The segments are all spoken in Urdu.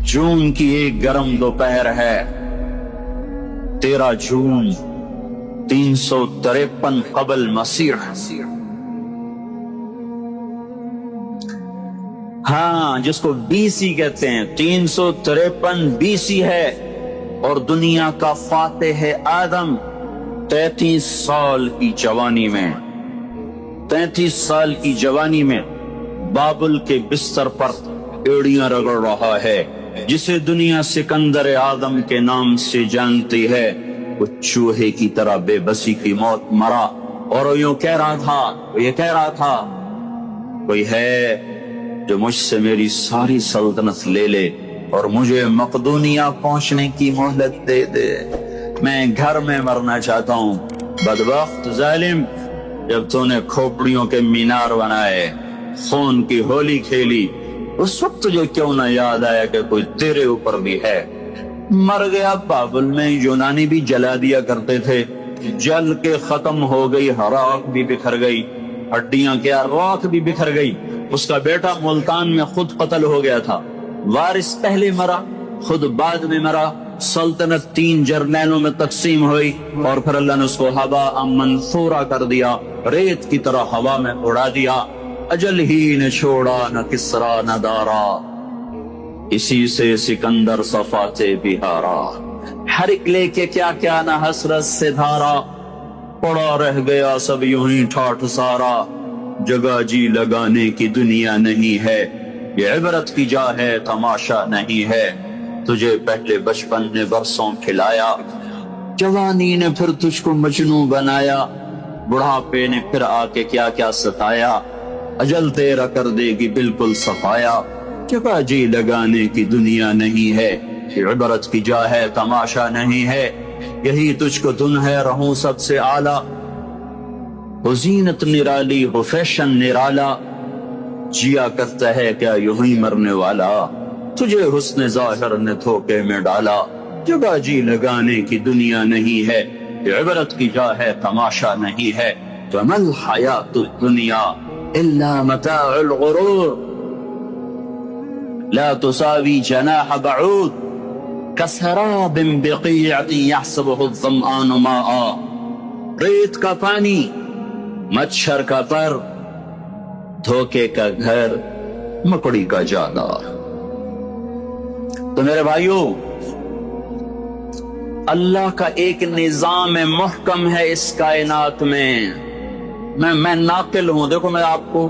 جون کی ایک گرم دوپہر ہے، 13 جون 353 قبل مسیح۔ ہاں، جس کو BC کہتے ہیں، 353 BC ہے، اور دنیا کا فاتح ہے آدم 33 سال کی جوانی میں، 33 سال کی جوانی میں بابل کے بستر پر ایڑیاں رگڑ رہا ہے۔ جسے دنیا سکندر آدم کے نام سے جانتی ہے، وہ چوہے کی طرح بے بسی کی موت مرا، اور وہ یہ کہہ رہا تھا کوئی ہے جو مجھ سے میری ساری سلطنت لے لے اور مجھے مقدونیہ پہنچنے کی مہلت دے دے، میں گھر میں مرنا چاہتا ہوں۔ بدبخت ظالم، جب تو نے کھوپڑیوں کے مینار بنائے، خون کی ہولی کھیلی، اس وقت تجھے کیوں نہ یاد آیا کہ کوئی تیرے اوپر بھی ہے؟ مر گیا بابل میں یونانی بھی جلا دیا کرتے تھے، جل کے ختم ہو گئی، راکھ بھی بکھر گئی، ہڈیاں کیا راکھ بھی بکھر گئی۔ اس کا بیٹا ملتان میں خود قتل ہو گیا تھا، وارث پہلے مرا، خود بعد میں مرا، سلطنت 3 جرنیلوں میں تقسیم ہوئی، اور پھر اللہ نے اس کو ہوا منثورہ کر دیا، ریت کی طرح ہوا میں اڑا دیا۔ اجل ہی نے چھوڑا نہ کسرا نہ دارا، اسی سے سکندر صفاتے بہارا، ہر ایک لے کے کیا کیا نہ حسرت سے دھارا، پڑا رہ گیا سب یوں ہی ٹھاٹھ سارا، جگہ جی لگانے کی دنیا نہیں ہے، یہ عبرت کی جا ہے تماشا نہیں ہے، تجھے پہلے بچپن نے برسوں کھلایا، جوانی نے پھر تجھ کو مجنوں بنایا، بڑھاپے نے پھر آ کے کیا کیا ستایا، اجل تیرا کر دے گی بالکل صفایا، جگہ جی لگانے کی دنیا نہیں ہے، یہ عبرت کی جا ہے تماشا نہیں ہے، یہی تجھ کو دن ہے رہوں سب سے اعلیٰ، وہ زینت نرالی وہ فیشن نرالا، جیا کرتا ہے کیا یوں ہی مرنے والا، تجھے حسن ظاہر نے دھوکے میں ڈالا، جگہ جی لگانے کی دنیا نہیں ہے، یہ عبرت کی جا ہے تماشا نہیں ہے، وَمَا الْحَيَاةُ الدُّنْيَا إِلَّا مَتَاعُ الْغُرُورِ لَا تُسَاوِي جَنَاحَ بَعُوضٍ كَسَرَابٍ بِقِيعَةٍ يَحْسَبُهُ الظَّمْآنُ مَاءً، ریت کا پانی، مچھر کا پر، دھوکے کا گھر، مکڑی کا جالا۔ تو میرے بھائیو، اللہ کا ایک نظام محکم ہے اس کائنات میں۔ میں ناقل ہوں، دیکھو میں آپ کو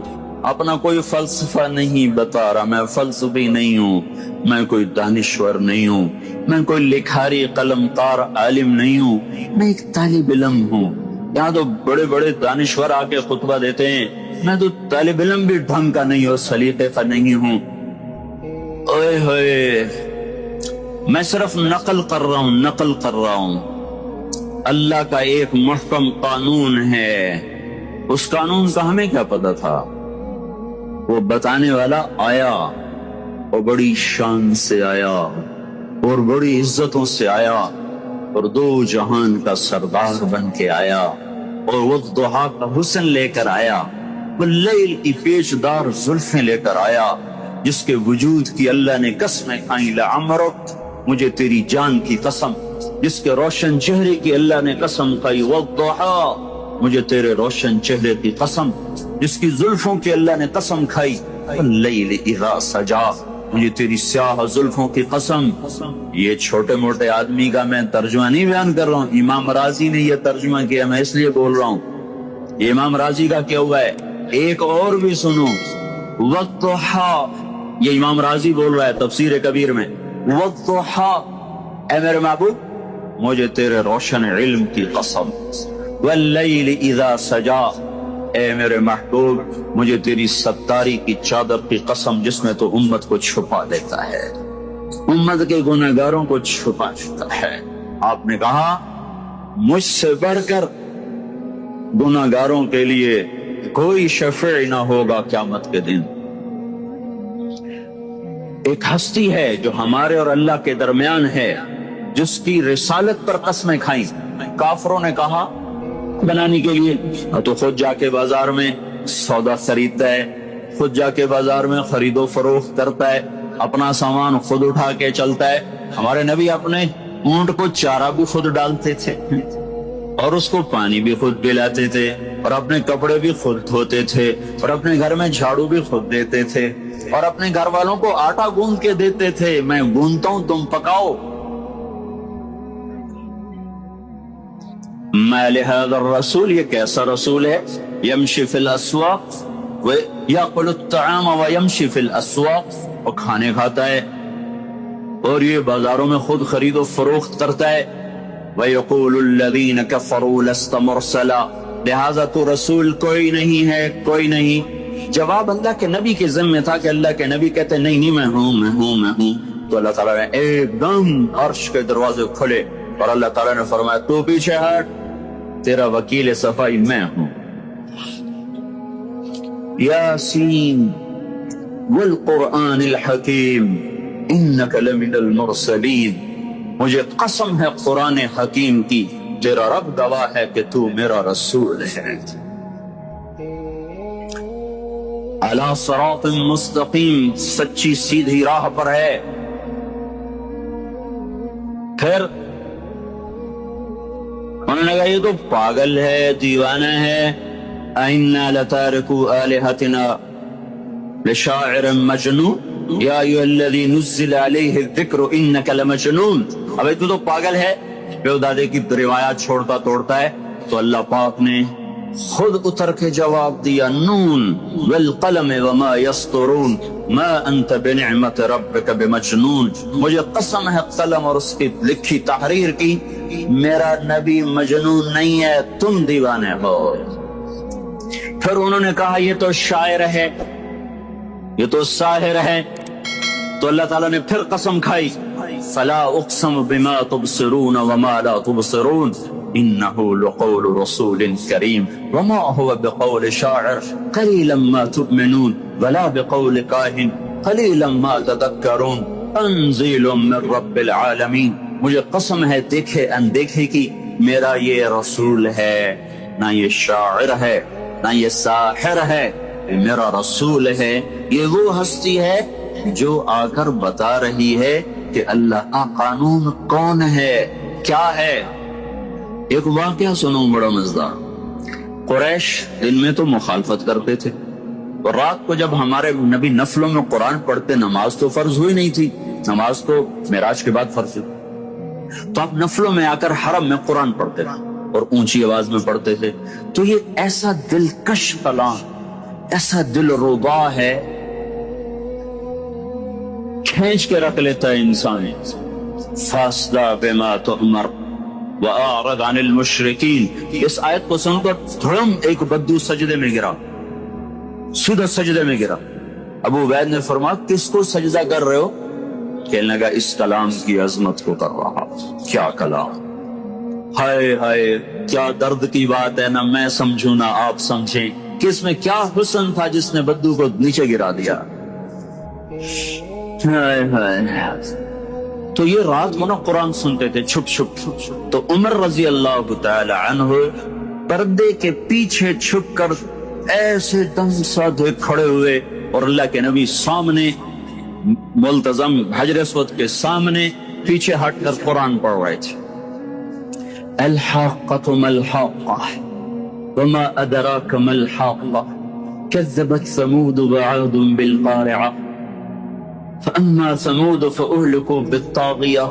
اپنا کوئی فلسفہ نہیں بتا رہا، میں فلسفی نہیں ہوں، میں کوئی دانشور نہیں ہوں، میں کوئی لکھاری قلم کار عالم نہیں ہوں، میں ایک طالب علم ہوں۔ یہاں تو بڑے بڑے دانشور آ کے خطبہ دیتے ہیں، میں تو طالب علم بھی ڈھنگ کا نہیں ہوں، سلیقے کا نہیں ہوں۔ اوئے ہوئے، میں صرف نقل کر رہا ہوں۔ اللہ کا ایک محکم قانون ہے، اس قانون کا ہمیں کیا پتا تھا؟ وہ بتانے والا آیا، اور بڑی شان سے آیا، اور بڑی عزتوں سے آیا، اور 2 جہان کا سردار بن کے آیا، اور والضحیٰ کا حسن لے کر آیا، واللیل کی پیچدار زلفیں لے کر آیا، جس کے وجود کی اللہ نے قسمیں کھائیں، لعمرک، مجھے تیری جان کی قسم، جس کے روشن چہرے کی اللہ نے قسم کھائی، والضحیٰ، مجھے تیرے روشن چہرے کی قسم، جس کی زلفوں کی اللہ نے قسم کھائی، واللیل اذا سجا، مجھے تیری سیاہ زلفوں کی قسم۔ یہ چھوٹے موٹے آدمی کا میں ترجمہ نہیں بیان کر رہا ہوں، امام رازی نے یہ ترجمہ کیا، میں اس لیے بول رہا ہوں۔ یہ امام رازی کا کیا ہوا ہے، ایک اور بھی سنو، والضحیٰ، یہ امام رازی بول رہا ہے تفسیر کبیر میں، والضحیٰ، اے میرے معبود مجھے تیرے روشن علم کی قسم، واللیل اذا سجا، اے میرے محبوب مجھے تیری ستاری کی چادر کی قسم، جس میں تو امت کو چھپا دیتا ہے، امت کے گناہگاروں کو چھپا دیتا ہے۔ آپ نے کہا مجھ سے بڑھ کر گناہگاروں کے لیے کوئی شفیع نہ ہوگا قیامت کے دن۔ ایک ہستی ہے جو ہمارے اور اللہ کے درمیان ہے، جس کی رسالت پر قسمیں کھائیں۔ کافروں نے کہا بنانے کے لیے تو خود جا کے بازار میں سودا خریدتا ہے، خود جا کے بازار میں خرید و فروخت کرتا ہے، اپنا سامان خود اٹھا کے چلتا ہے. ہمارے نبی اپنے اونٹ کو چارہ بھی خود ڈالتے تھے اور اس کو پانی بھی خود پلاتے تھے اور اپنے کپڑے بھی خود دھوتے تھے اور اپنے گھر میں جھاڑو بھی خود دیتے تھے اور اپنے گھر والوں کو آٹا گوندھ کے دیتے تھے. میں گوندھتا ہوں تم پکاؤ. ما لهذا الرسول, یہ کیسا رسول ہے, یمشی فی الاسواق ویأکل الطعام ویمشی فی الاسواق, اور کھانے کھاتا ہے اور یہ بازاروں میں خود خرید و فروخت کرتا ہے. وَيَقُولُ الَّذِينَ كَفَرُوا لَسْتَ مُرْسَلًا, لہذا تو رسول کوئی نہیں ہے, کوئی نہیں. جواب اللہ کے نبی کے ذمہ تھا کہ اللہ کے نبی کہتے نہیں نہیں میں ہوں میں ہوں میں ہوں. تو اللہ تعالیٰ نے ایک دم عرش کے دروازے کھلے اور اللہ تعالیٰ نے فرمایا تو پیچھے ہٹ, تیرا وکیل صفائی میں ہوں. یاسین والقرآن الحکیم انک لمن المرسلین, مجھے قسم ہے قرآن حکیم کی, تیرا رب گواہ ہے کہ تو میرا رسول ہے. علی صراط مستقیم, سچی سیدھی راہ پر ہے. پھر انہوں نے کہا یہ تو پاگل ہے, دیوانہ ہے. اَإِنَّا لَتَارِكُوا آلِهَتِنَا لِشَاعِرٍ مَجْنُونٍ یا ایھا الذی نزل علیہ الذکر انک لمجنون. ابھی تو پاگل ہے, بے دادے کی روایات چھوڑتا توڑتا ہے. تو اللہ پاک نے خود اتر کے جواب دیا, نون والقلم وما یسطرون ما انت بنعمت ربک بمجنون. مجھے قسم ہے قلم اور اس کی لکھی تحریر کی, میرا نبی مجنون نہیں ہے, تم دیوانے ہو. پھر انہوں نے کہا یہ تو شاعر ہے, یہ تو ساحر ہے. تو اللہ تعالیٰ نے پھر قسم کھائی, فلا اقسم بما تبصرون وما لا تبصرون انه لقول رسول کریم وما هو بقول شاعر قلیلا ما تؤمنون ولا بقول کاہن قلیلا ما تذکرون تنزیل من رب العالمین. مجھے قسم ہے دیکھے اندیکھے کی, میرا یہ رسول ہے, نہ یہ شاعر ہے نہ یہ ساحر ہے, میرا رسول ہے. یہ وہ ہستی ہے جو آ کر بتا رہی ہے کہ اللہ کا قانون کون ہے, کیا ہے. ایک واقعہ سنو بڑا مزدار. قریش دن میں تو مخالفت کرتے تھے اور رات کو جب ہمارے نبی نفلوں میں قرآن پڑھتے, نماز تو فرض ہوئی نہیں تھی, نماز تو معراج کے بعد فرض ہوئی, تو آپ نفلوں میں آ کر حرم میں قرآن پڑھتے تھے اور اونچی آواز میں پڑھتے تھے. تو یہ ایسا دلکش کلام, ایسا دل ربا ہے, کھینچ کے رکھ لیتا ہے انسان. فاصدع بما تؤمر واعرض عن المشرکین. اس آیت کو سن کر دھڑم ایک بدو سجدے میں گرا, سیدھا سجدے میں گرا. ابو عبید نے فرمایا کس کو سجدہ کر رہے ہو؟ کہنے لگا اس کلام کی عظمت کو کر رہا. کیا کلام, ہائے ہائے کیا درد کی بات ہے, نہ میں سمجھوں نہ آپ سمجھیں کہ اس میں کیا حسن تھا جس نے بدو کو نیچے گرا دیا. تو یہ رات کو نا قرآن سنتے تھے چھپ چھپ. تو عمر رضی اللہ تعالی عنہ پردے کے پیچھے چھپ کر ایسے دم سادے کھڑے ہوئے اور اللہ کے نبی سامنے ملتزم حجر اسود کے سامنے پیچھے ہٹ کر قرآن پڑھ رہے تھے. الحاقۃ ما الحاقۃ وما ادراک ما الحاقۃ كذبت ثمود وعاد بالقارعة فأما ثمود فأهلكوا بالطاغية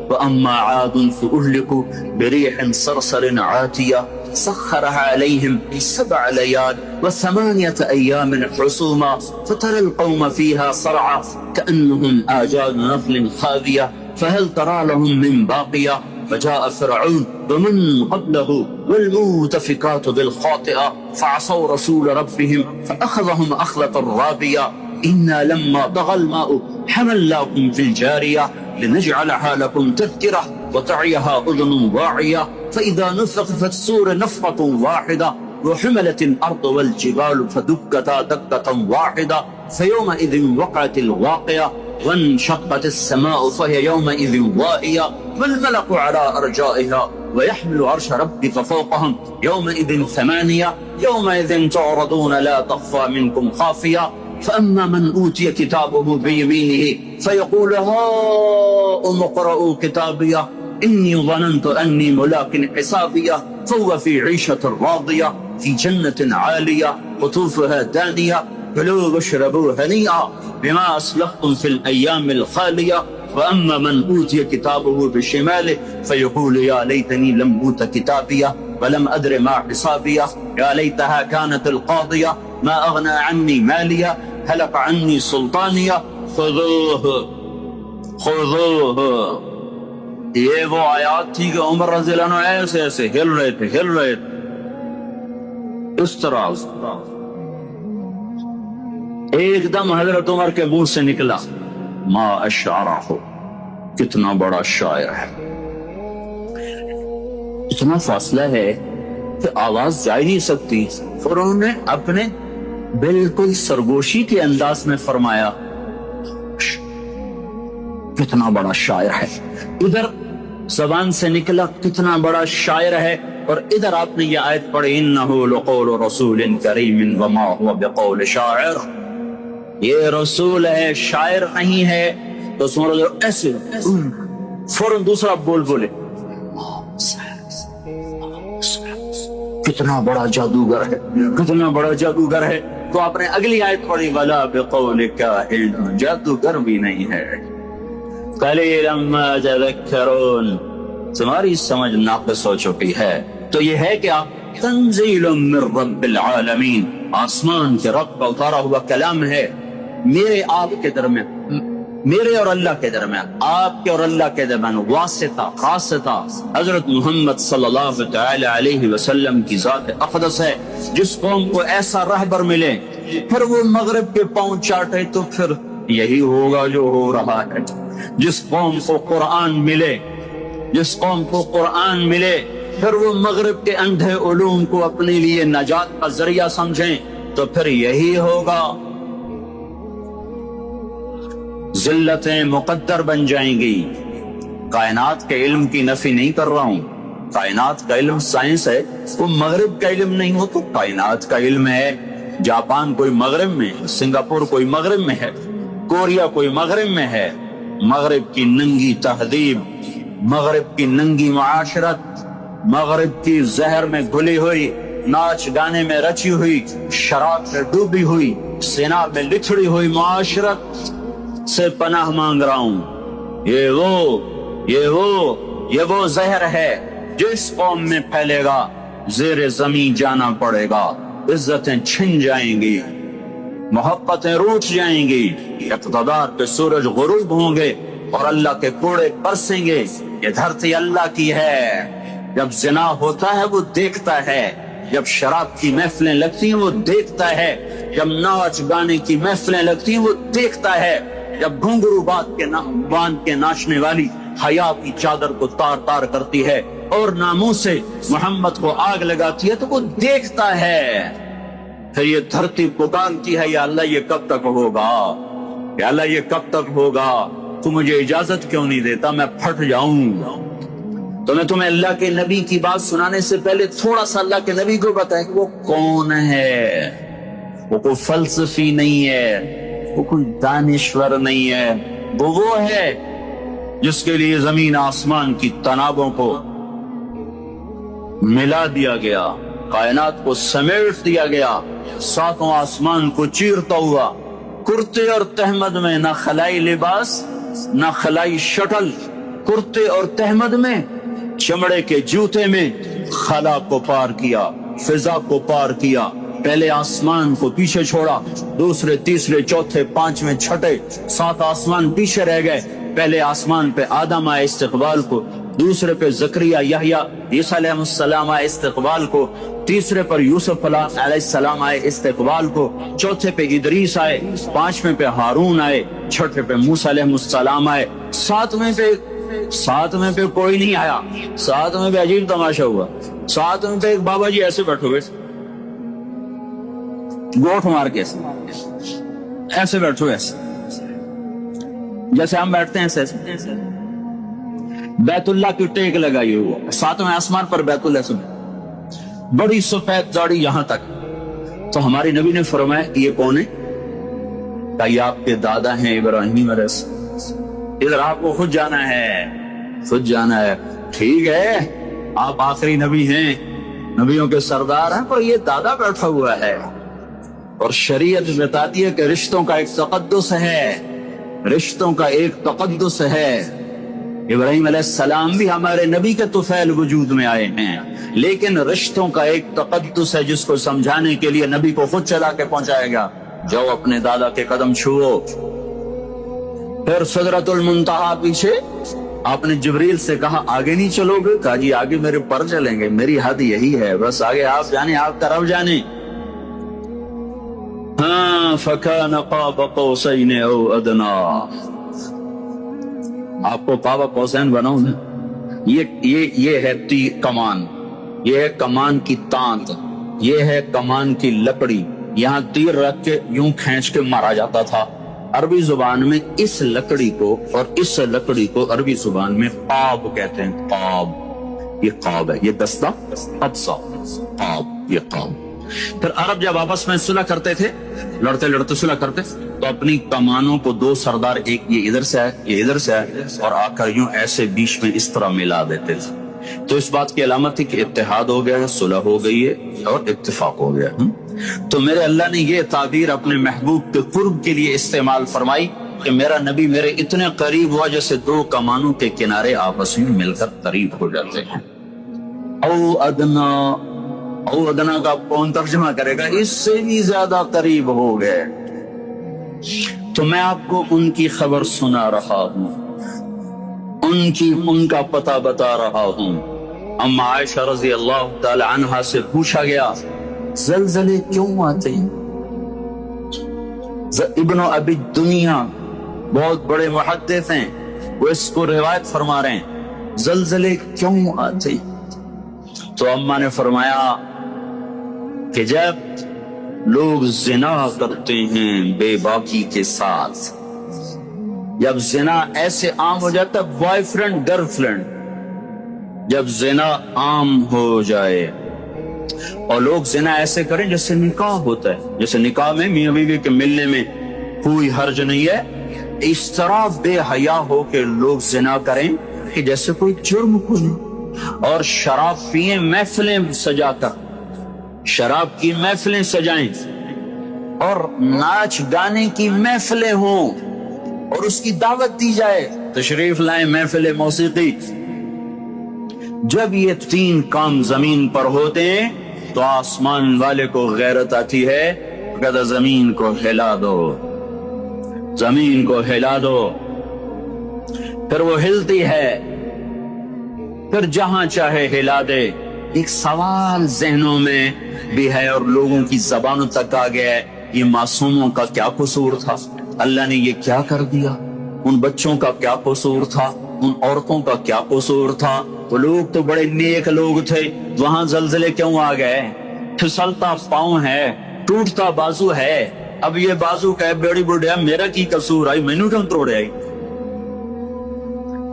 وأما عاد فأهلكوا بريح صرصر عاتية سخرها عليهم 7 ليال و8 أيام حسوما فترى القوم فيها صرعى كأنهم أعجاز نخل خاوية فهل ترى لهم من باقية فجاء فرعون ومن قبله والمؤتفكات بالخاطئة فعصوا رسول ربهم فأخذهم أخذة رابية إنا لما طغى الماء حملناكم في الجارية لنجعلها لكم تذكرة وتعيها أذن واعية فإذا نفخ في الصور نفخة واحدة وحملت الأرض والجبال فدكتا دكة واحدة فيومئذ وقعت الواقعة وانشقت السماء فهي يومئذ واهية والملك على أرجائها ويحمل عرش ربك فوقهم يومئذ 8 يومئذ تعرضون لا تخفى منكم خافية فأما من أوتي كتابه بيمينه فيقول هاؤم اقرءوا كتابيه إني ظننت أني ملاق حسابيه فهو في عيشة راضية في جنة عالية قطوفها دانية كلوا واشربوا هنيئا بما أسلفتم في الأيام الخالية وأما من أوتي كتابه بشماله فيقول يا ليتني لم أوت كتابيه ولم أدر ما حسابيه يا ليتها كانت القاضية ما أغنى عني ماليه هلك عني سلطانيه خذوه خذوه. یہ وہ آیات تھی کہ عمر رضی اللہ عنہ ایسے ایسے ہل رہے تھے اس طرح ایک دم حضرت عمر کے منہ سے نکلا ما اشعرہ، کتنا بڑا شاعر ہے. اتنا فاصلہ ہے کہ آواز جا ہی نہیں سکتی، اور انہوں نے اپنے بالکل سرگوشی کے انداز میں فرمایا کتنا بڑا شاعر ہے. ادھر زبان سے نکلا کتنا بڑا شاعر ہے، اور ادھر آپ نے یہ آیت پڑھی انہو لقول رسول کریم وما هو بقول شاعر، یہ رسول ہے شاعر نہیں ہے. تو سمجھو ایسے فوراً دوسرا بولے کتنا بڑا جادوگر ہے، کتنا بڑا جادوگر ہے. تو آپ نے اگلی آیت پڑھی ولا بقول کاہن، جادوگر بھی نہیں ہے. قلیلا ما تذکرون، تمہاری سمجھ ناقص ہو چکی ہے. تو یہ ہے کہ آپ تنزیل من رب العالمین، آسمان کے رب کا اتارا ہوا کلام ہے میرے آپ کے درمیان، میرے اور اللہ کے درمیان، آپ کے اور اللہ کے درمیان واسطہ خاصتا حضرت محمد صلی اللہ تعالی علیہ وسلم کی ذات اقدس ہے. جس قوم کو ایسا رہبر ملے پھر وہ مغرب کے پاؤں چاٹے تو پھر یہی ہوگا جو ہو رہا ہے. جس قوم کو قرآن ملے، جس قوم کو قرآن ملے پھر وہ مغرب کے اندھے علوم کو اپنے لیے نجات کا ذریعہ سمجھیں تو پھر یہی ہوگا. ذلتیں مقدر بن جائیں گی. کائنات کے علم کی نفی نہیں کر رہا ہوں، کائنات کا علم سائنس ہے، وہ مغرب کا علم نہیں ہو تو کائنات کا علم ہے. جاپان کوئی مغرب میں، سنگاپور کوئی مغرب میں ہے، کوریا کوئی مغرب میں ہے. مغرب کی ننگی تہذیب، مغرب کی ننگی معاشرت، مغرب کی زہر میں گھلی ہوئی، ناچ گانے میں رچی ہوئی، شراب میں ڈوبی ہوئی، زنا میں لتھڑی ہوئی معاشرت سے پناہ مانگ رہا ہوں. یہ وہ زہر ہے جو اس قوم میں پھیلے گا. زیر زمین جانا پڑے گا، عزتیں چھن جائیں گی، محبتیں روٹ جائیں گی، اقتدار کے سورج غروب ہوں گے اور اللہ کے کوڑے برسیں گے. یہ دھرتی اللہ کی ہے. جب زنا ہوتا ہے وہ دیکھتا ہے، جب شراب کی محفلیں لگتی ہیں وہ دیکھتا ہے، جب ناچ گانے کی محفلیں لگتی ہیں وہ دیکھتا ہے، جب گھنگرو باندھ کے ناچنے والی حیا کی چادر کو تار تار کرتی ہے اور ناموں سے محمد کو آگ لگاتی ہے تو وہ دیکھتا ہے. پھر یہ دھرتی پکارتی ہے یا اللہ یہ کب تک ہوگا، یا اللہ یہ کب تک ہوگا، تو مجھے اجازت کیوں نہیں دیتا، میں پھٹ جاؤں. تو میں تمہیں اللہ کے نبی کی بات سنانے سے پہلے تھوڑا سا اللہ کے نبی کو بتائیں کہ وہ کون ہے. وہ کوئی فلسفی نہیں ہے، وہ کوئی دانشور نہیں ہے، وہ ہے جس کے لیے زمین آسمان کی تنابوں کو ملا دیا گیا، کائنات کو سمیٹ دیا گیا، ساتوں آسمان کو چیرتا ہوا. کرتے اور تہمد میں نہ خلائی لباس نہ خلائی شٹل، کرتے اور تہمد میں، چمڑے کے جوتے میں خلا کو پار کیا، فضا کو پار کیا. پہلے آسمان کو پیچھے چھوڑا، دوسرے تیسرے چوتھے پانچویں چھٹے 7 آسمان پیچھے رہ گئے. پہلے آسمان پہ آدم آئے استقبال کو، دوسرے پہ زکریا یحییٰ عیسیٰ علیہ السلام آئے استقبال کو، تیسرے پر یوسف علیہ السلام آئے استقبال کو، چوتھے پہ ادریس آئے، پانچویں پہ ہارون آئے، چھٹے پہ موسیٰ علیہ السلام آئے، ساتویں پہ کوئی نہیں آیا. ساتویں پہ عجیب تماشا ہوا. ساتویں پہ ایک بابا جی ایسے بیٹھے ہوئے، گوٹھ مار کے ایسے بیٹھے ہوئے، جیسے ہم بیٹھتے ہیں ایسے. بیت اللہ کی ٹیک لگائی ہوا، ساتویں آسمان پر بیت اللہ، بڑی سفید داڑھی یہاں تک. تو ہمارے نبی نے فرمایا یہ کون ہے؟ کہ یہ آپ کے دادا ہیں ابراہیم علیہ السلام، ادھر آپ کو خود جانا ہے، خود جانا ہے۔ ٹھیک ہے آپ آخری نبی ہیں، نبیوں کے سردار ہیں، پر یہ دادا بیٹھا ہوا ہے، اور شریعت بتاتی ہے کہ رشتوں کا ایک تقدس ہے، رشتوں کا ایک تقدس ہے۔ ابراہیم علیہ السلام بھی ہمارے نبی کے طفیل وجود میں آئے ہیں، لیکن رشتوں کا ایک تقدس ہے جس کو سمجھانے کے لیے نبی کو خود چلا کے پہنچائے گا، جاؤ اپنے دادا کے قدم چھوؤ۔ پھر سدرۃ المنتہا پیچھے آپ نے جبریل سے کہا آگے نہیں چلو گے؟ کہا جی آگے میرے پر چلیں گے، میری حد یہی ہے، بس آگے آپ جانے، آپ طرف جانے۔ ہاں فکان قاب قوسین او ادنا، آپ کو قاب قوسین بناؤ نا، یہ ہے کمان، یہ ہے کمان کی تاند، یہ ہے کمان کی لکڑی، یہاں تیر رکھ کے یوں کھینچ کے مارا جاتا تھا۔ عربی زبان میں اس لکڑی کو اور اس لکڑی کو عربی زبان میں قاب کہتے ہیں، قاب، یہ قاب ہے، یہ دستہ قبضہ، قاب، یہ قاب۔ پھر عرب جب آپس میں صلح کرتے تھے، لڑتے لڑتے صلح کرتے، تو اپنی کمانوں کو دو سردار، ایک یہ ادھر سے ہے، یہ ادھر سے ہے، اور آ کر یوں ایسے بیچ میں اس طرح ملا دیتے تھے۔ تو اس بات کی علامت تھی کہ اتحاد ہو گیا ہے، صلح ہو گئی ہے اور اتفاق ہو گیا۔ تو میرے اللہ نے یہ تعبیر اپنے محبوب کے قرب کے لیے استعمال فرمائی کہ میرا نبی میرے اتنے قریب ہوا جیسے دو کمانوں کے کنارے آپس میں مل کر قریب ہو جاتے ہیں۔ او ادنا، او ادنا کا کون ترجمہ کرے گا؟ اس سے بھی زیادہ قریب ہو گئے۔ تو میں آپ کو ان کی خبر سنا رہا ہوں، ان کا پتہ بتا رہا ہوں۔ اما عائشہ رضی اللہ تعالی عنہا سے پوچھا گیا زلزلے کیوں آتے ہیں؟ ابن ابی دنیا بہت بڑے محدث ہیں، وہ اس کو روایت فرما رہے ہیں، زلزلے کیوں آتے؟ تو اماں نے فرمایا کہ جب لوگ زنا کرتے ہیں بے باکی کے ساتھ، جب زنا ایسے عام ہو جاتا ہے، بوائے فرینڈ گرل فرینڈ، جب زنا عام ہو جائے اور لوگ زنا ایسے کریں جیسے نکاح ہوتا ہے، جیسے نکاح میں میاں بیوی کے ملنے میں کوئی حرج نہیں ہے، اس طرح بے حیا ہو کے لوگ زنا کریں کہ جیسے کوئی جرم کو نہیں، اور شراب پیئیں، محفلیں سجا کر شراب کی محفلیں سجائیں، اور ناچ گانے کی محفلیں ہوں، اور اس کی دعوت دی جائے، تشریف لائیں محفل موسیقی۔ جب یہ تین کام زمین پر ہوتے ہیں تو آسمان والے کو غیرت آتی ہے، کہتا زمین کو ہلا دو، زمین کو ہلا دو، پھر وہ ہلتی ہے، پھر جہاں چاہے ہلا دے۔ ایک سوال ذہنوں میں بھی ہے اور لوگوں کی زبانوں تک آ گیا ہے، یہ معصوموں کا کیا قصور تھا؟ اللہ نے یہ کیا کر دیا؟ ان بچوں کا کیا قصور تھا؟ ان عورتوں کا کیا قصور تھا؟ وہ لوگ تو بڑے نیک لوگ تھے، وہاں زلزلے کیوں آ گئے؟ پھسلتا پاؤں ہے، ٹوٹتا بازو ہے، اب یہ بازو کہ بیڑی بڑھیا میرا کی قصور آئی، مینو کیوں توڑے آئی؟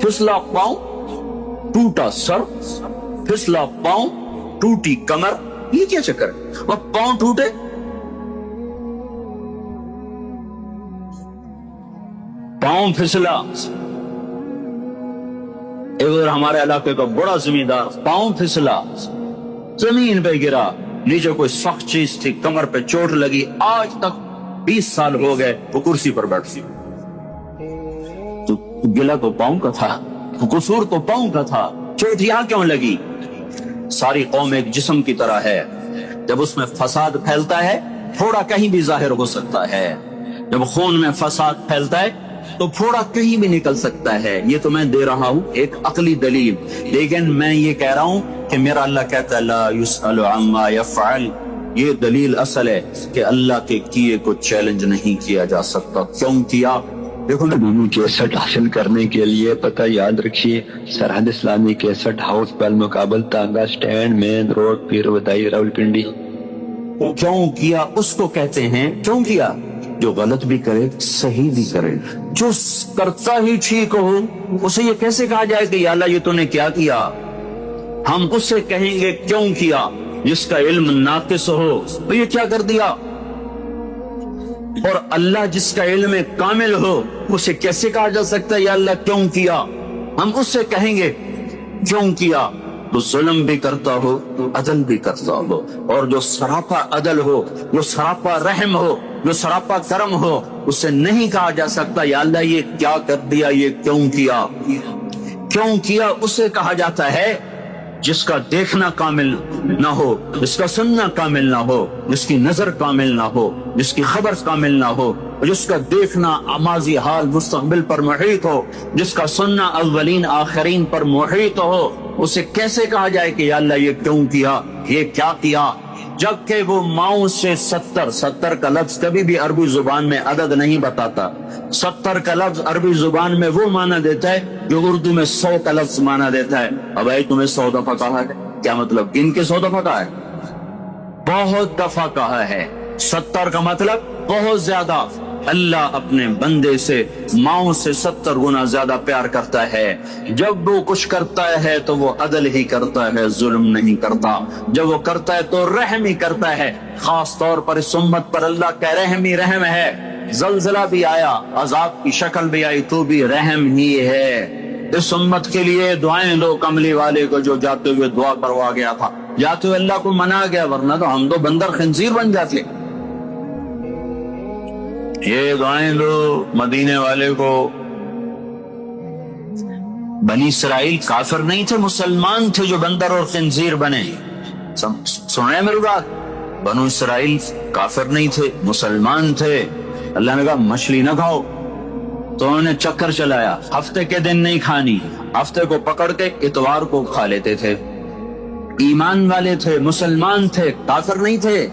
پھسلا پاؤں، ٹوٹا سر، پھسلا پاؤں، ٹوٹی کمر، یہ کیا چکر ہے؟ وہ پاؤں ٹوٹے، پاؤں پھسلا، ادھر ہمارے علاقے کا بڑا زمیندار پاؤں پھسلا، زمین پہ گرا، نیچے کوئی سخت چیز تھی، کمر پہ چوٹ لگی، آج تک 20 سال ہو گئے وہ کرسی پر بیٹھتی، تو گلا تو پاؤں کا تھا، قصور تو پاؤں کا تھا، چوٹ یہاں کیوں لگی؟ ساری قوم ایک جسم کی طرح ہے، جب اس میں فساد پھیلتا ہے تھوڑا کہیں بھی ظاہر ہو سکتا ہے، جب خون میں فساد پھیلتا ہے تو پھوڑا کہیں بھی نکل سکتا ہے۔ یہ تو میں دے رہا ہوں ایک عقلی دلیل، لیکن میں یہ کہہ رہا ہوں کہ میرا اللہ کہتا ہے لا یسأل عما یفعل، یہ دلیل اصل ہے کہ اللہ کے کیے کو چیلنج نہیں کیا جا سکتا۔ کیوں کیا؟ دیکھو نا، کیسٹ حاصل کرنے کے لیے پتہ یاد رکھیے، سرحد اسلامی کیسٹ ہاؤس پر مقابل تانگا سٹینڈ، مین روڈ، پیر ودائی، راولپنڈی۔ کیوں کیا اس کو کہتے ہیں، کیوں کیا؟ جو غلط بھی کرے صحیح بھی کرے، جو کرتا ہی ٹھیک ہو اسے یہ کیسے کہا جائے کہ یا اللہ یہ تو نے کیا کیا؟ ہم اس سے کہیں گے کیوں کیا؟ جس کا علم ناقص ہو تو یہ کیا کر دیا؟ اور اللہ جس کا علم کامل ہو اسے کیسے کہا جا سکتا ہے یا اللہ کیوں کیا؟ ہم اس سے کہیں گے کیوں کیا؟ تو ظلم بھی کرتا ہو تو عدل بھی کرتا ہو، اور جو سراپا عدل ہو، جو سراپا رحم ہو، جو سراپا کرم ہو، اسے نہیں کہا جا سکتا یا اللہ یہ کیا کر دیا، یہ کیوں کیا؟ کیوں کیا اسے کہا جاتا ہے جس کا دیکھنا کامل نہ ہو، جس کا سننا کامل نہ ہو، جس کی نظر کامل نہ ہو، جس کی خبر کامل نہ ہو، جس کا دیکھنا ماضی حال مستقبل پر محیط ہو، جس کا سننا اولین آخرین پر محیط ہو، اسے کیسے کہا جائے کہ یا اللہ یہ کیوں کیا، یہ کیا کیا؟ جبکہ وہ ماؤں سے 70 کا لفظ کبھی بھی عربی زبان میں عدد نہیں بتاتا۔ 70 کا لفظ عربی زبان میں وہ معنی دیتا ہے جو اردو میں 100 کا لفظ معنی دیتا ہے۔ اب بھائی تمہیں 100 دفعہ کہا ہے، کیا مطلب گن کے 100 دفعہ کہا ہے؟ بہت دفعہ کہا ہے۔ 70 کا مطلب بہت زیادہ۔ اللہ اپنے بندے سے ماؤں سے 70 گنا زیادہ پیار کرتا ہے۔ جب وہ کچھ کرتا ہے تو وہ عدل ہی کرتا ہے، ظلم نہیں کرتا۔ جب وہ کرتا ہے تو رحم ہی کرتا ہے۔ خاص طور پر اس امت پر اللہ کا رحم ہی رحم ہے۔ زلزلہ بھی آیا، عذاب کی شکل بھی آئی، تو بھی رحم ہی ہے۔ اس امت کے لیے دعائیں دو کملی والے کو جو جاتے ہوئے دعا کروا گیا تھا، جاتے ہوئے اللہ کو منا گیا، ورنہ تو ہم تو بندر خنزیر بن جاتے۔ یہ دعائیں دو مدینے والے کو۔ بنی اسرائیل کافر نہیں تھے، مسلمان تھے جو بندر اور خنزیر بنے۔ سنیں میری بات، بنو اسرائیل کافر نہیں تھے، مسلمان تھے۔ اللہ نے کہا مچھلی نہ کھاؤ، تو انہوں نے چکر چلایا، ہفتے کے دن نہیں کھانی، ہفتے کو پکڑ کے اتوار کو کھا لیتے تھے۔ ایمان والے تھے، مسلمان تھے، کافر نہیں تھے۔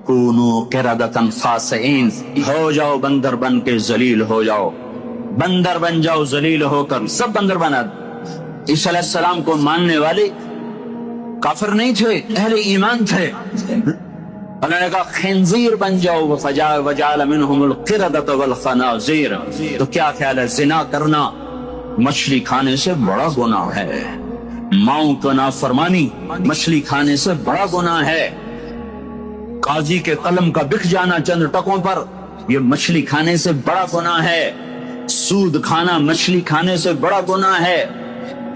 کونوا قردۃ خاسئین، ہو جاؤ بندر بن کے ذلیل ہو جاؤ، بندر بن جاؤ ذلیل ہو کر۔ سب بندر بنا۔ عیسیٰ علیہ السلام کو ماننے والے کافر نہیں تھے، اہل ایمان تھے۔ انہوں نے کہا خنزیر بن جاؤ، وجعل منہم القردۃ والخنازیر۔ تو کیا خیال ہے، زنا کرنا مچھلی کھانے سے بڑا گناہ ہے، ماؤں کو نافرمانی مچھلی کھانے سے بڑا گناہ ہے، قاضی کے قلم کا بک جانا چند ٹکوں پر یہ مچھلی کھانے سے بڑا گناہ ہے، سود کھانا مچھلی کھانے سے بڑا گناہ ہے،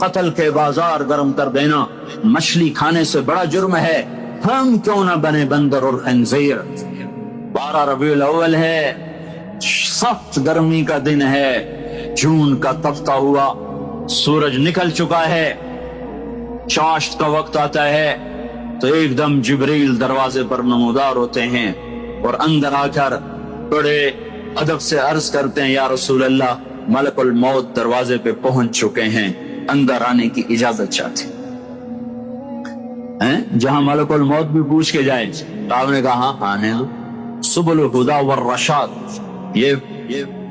قتل کے بازار گرم کر دینا مچھلی کھانے سے بڑا جرم ہے۔ ہم کیوں نہ بنے بندر اور خنزیر؟ 12 ربیع الاول ہے، سخت گرمی کا دن ہے، جون کا تپتا ہوا سورج نکل چکا ہے، چاشت کا وقت آتا ہے تو ایک دم جبریل دروازے پر نمودار ہوتے ہیں اور اندر آ کر بڑے ادب سے عرض کرتے ہیں یا رسول اللہ ملک الموت دروازے پہ پہنچ چکے ہیں، اندر آنے کی اجازت چاہتے ہیں۔ جہاں ملک الموت بھی پوچھ کے جائے تو آپ نے کہا ہاں آنے دو۔ سبل الہدی والرشاد، یہ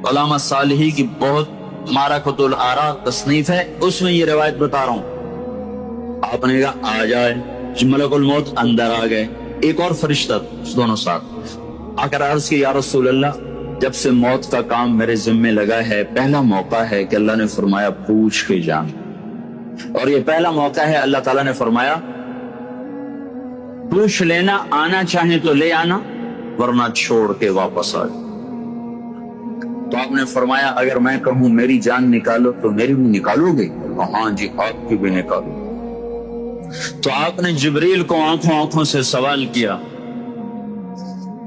علامہ صالحی کی بہت معرکۃ الآراء تصنیف ہے، اس میں یہ روایت بتا رہا ہوں۔ آپ نے کہا آ جائے، ملک الموت اندر آ گئے، ایک اور فرشتہ دونوں ساتھ آ کر عرض کی یا رسول اللہ جب سے موت کا کام میرے ذمے لگا ہے پہلا موقع ہے کہ اللہ نے فرمایا پوچھ کے جان، اور یہ پہلا موقع ہے اللہ تعالیٰ نے فرمایا پوچھ لینا، آنا چاہیں تو لے آنا ورنہ چھوڑ کے واپس آ جاؤ۔ تو آپ نے فرمایا اگر میں کہوں میری جان نکالو تو میری بھی نکالو گے؟ ہاں جی آپ کی بھی نکالو۔ تو آپ نے جبریل کو آنکھوں سے سوال کیا،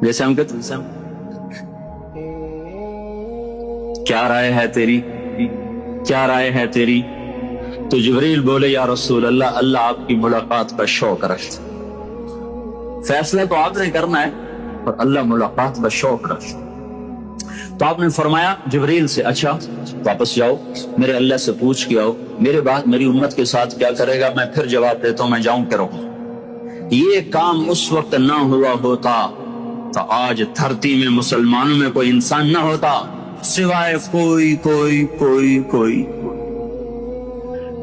جیسے ہم کہتے ہیں کیا رائے ہے تیری، کیا رائے ہے تیری؟ تو جبریل بولے یا رسول اللہ اللہ آپ کی ملاقات کا شوق رکھتا، فیصلہ تو آپ نے کرنا ہے پر اللہ ملاقات کا شوق رکھتا۔ تو آپ نے فرمایا جبریل سے اچھا واپس جاؤ، میرے اللہ سے پوچھ کے آؤ، میرے بعد میری امت کے ساتھ کیا کرے گا میں پھر جواب دیتا ہوں، میں جاؤں کہ رہوں۔ یہ کام اس وقت نہ ہوا ہوتا تو آج دھرتی میں مسلمانوں میں کوئی انسان نہ ہوتا سوائے کوئی کوئی کوئی کوئی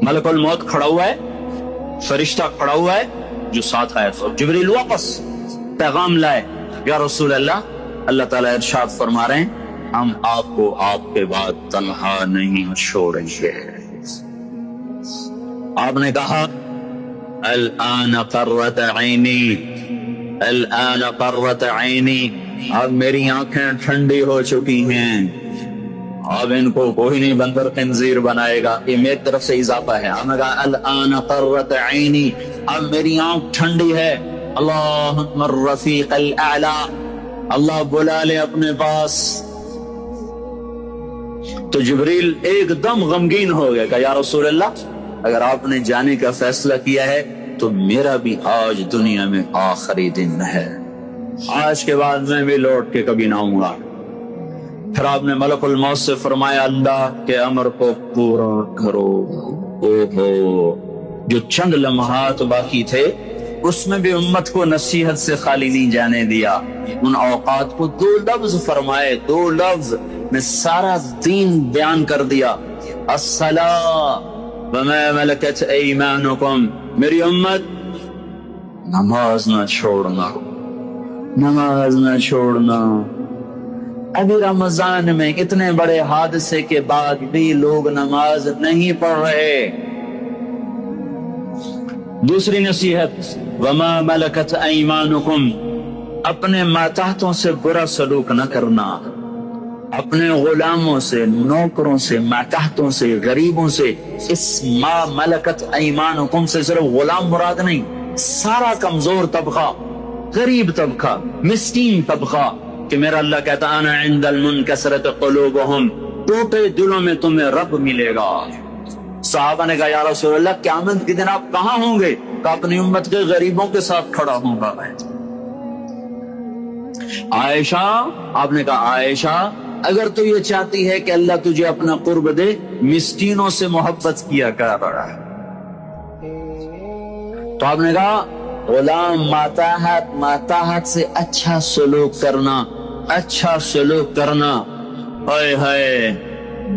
ملک الموت کھڑا ہوا ہے، فرشتہ کھڑا ہوا ہے جو ساتھ آیا تھا۔ جبریل واپس پیغام لائے یا رسول اللہ اللہ تعالیٰ ارشاد فرما رہے ہیں ہم آپ کو آپ کے بعد تنہا نہیں چھوڑیں گے۔ آپ نے کہا الآن قرت عینی، الآن قرت عینی، اب میری آنکھیں ٹھنڈی ہو چکی ہیں، اب ان کو کوئی نہیں بندر خنزیر بنائے گا. یہ میری طرف سے اضافہ ہے. ہم کہا الان قرۃ عینی، اب میری آنکھ ٹھنڈی ہے. اللہم الرفیق الاعلی، اللہ بلا لے اپنے پاس. تو جبریل ایک دم غمگین ہو گیا کہ یا رسول اللہ اگر آپ نے جانے کا فیصلہ کیا ہے تو میرا بھی آج دنیا میں آخری دن ہے، آج کے بعد میں بھی لوٹ کے کبھی نہ آؤں گا. پھر آپ نے ملک الموت سے فرمایا اللہ کے امر کو پورا کرو. جو چند لمحات باقی تھے اس میں بھی امت کو نصیحت سے خالی نہیں جانے دیا. ان اوقات کو 2 لفظ فرمائے، 2 لفظ میں سارا دین بیان کر دیا. الصلاۃ وما ملکت ایمانکم، میری امت نماز نہ چھوڑنا، نماز نہ چھوڑنا. ابھی رمضان میں اتنے بڑے حادثے کے بعد بھی لوگ نماز نہیں پڑھ رہے. دوسری نصیحت وما ملکت ایمانکم، اپنے ماتحتوں سے برا سلوک نہ کرنا. اپنے غلاموں سے، نوکروں سے، ماتحتوں سے، غریبوں سے. اس ما ملکت ایمانکم سے صرف غلام مراد نہیں، سارا کمزور طبقہ، غریب طبقہ، مسکین طبقہ. کہ میرا اللہ کہتا انا عند المنکسرۃ قلوبہم، ٹوٹے دلوں میں تمہیں رب ملے گا. صحابہ نے کہا یا رسول اللہ قیامت کے دن آپ کہاں ہوں گے؟ کہ اپنی امت کے غریبوں کے ساتھ کھڑا ہوں گا. عائشہ، آپ نے کہا عائشہ اگر تو یہ چاہتی ہے کہ اللہ تجھے اپنا قرب دے، مسکینوں سے محبت کیا کر رہا ہے. تو آپ نے کہا غلام ماتحت سے اچھا سلوک کرنا، اچھا سلوک کرنا. ہائے ہائے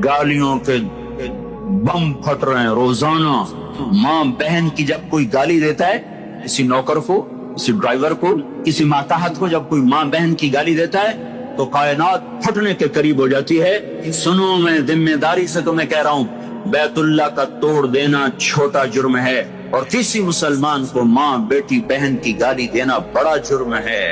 گالیوں کے بم پھٹ رہے ہیں روزانہ. ماں بہن کی جب کوئی گالی دیتا ہے، کسی نوکر کو، کسی ڈرائیور کو، کسی ماتحت کو جب کوئی ماں بہن کی گالی دیتا ہے تو کائنات پھٹنے کے قریب ہو جاتی ہے. سنو میں ذمہ داری سے تمہیں کہہ رہا ہوں، بیت اللہ کا توڑ دینا چھوٹا جرم ہے اور کسی مسلمان کو ماں بیٹی بہن کی گالی دینا بڑا جرم ہے.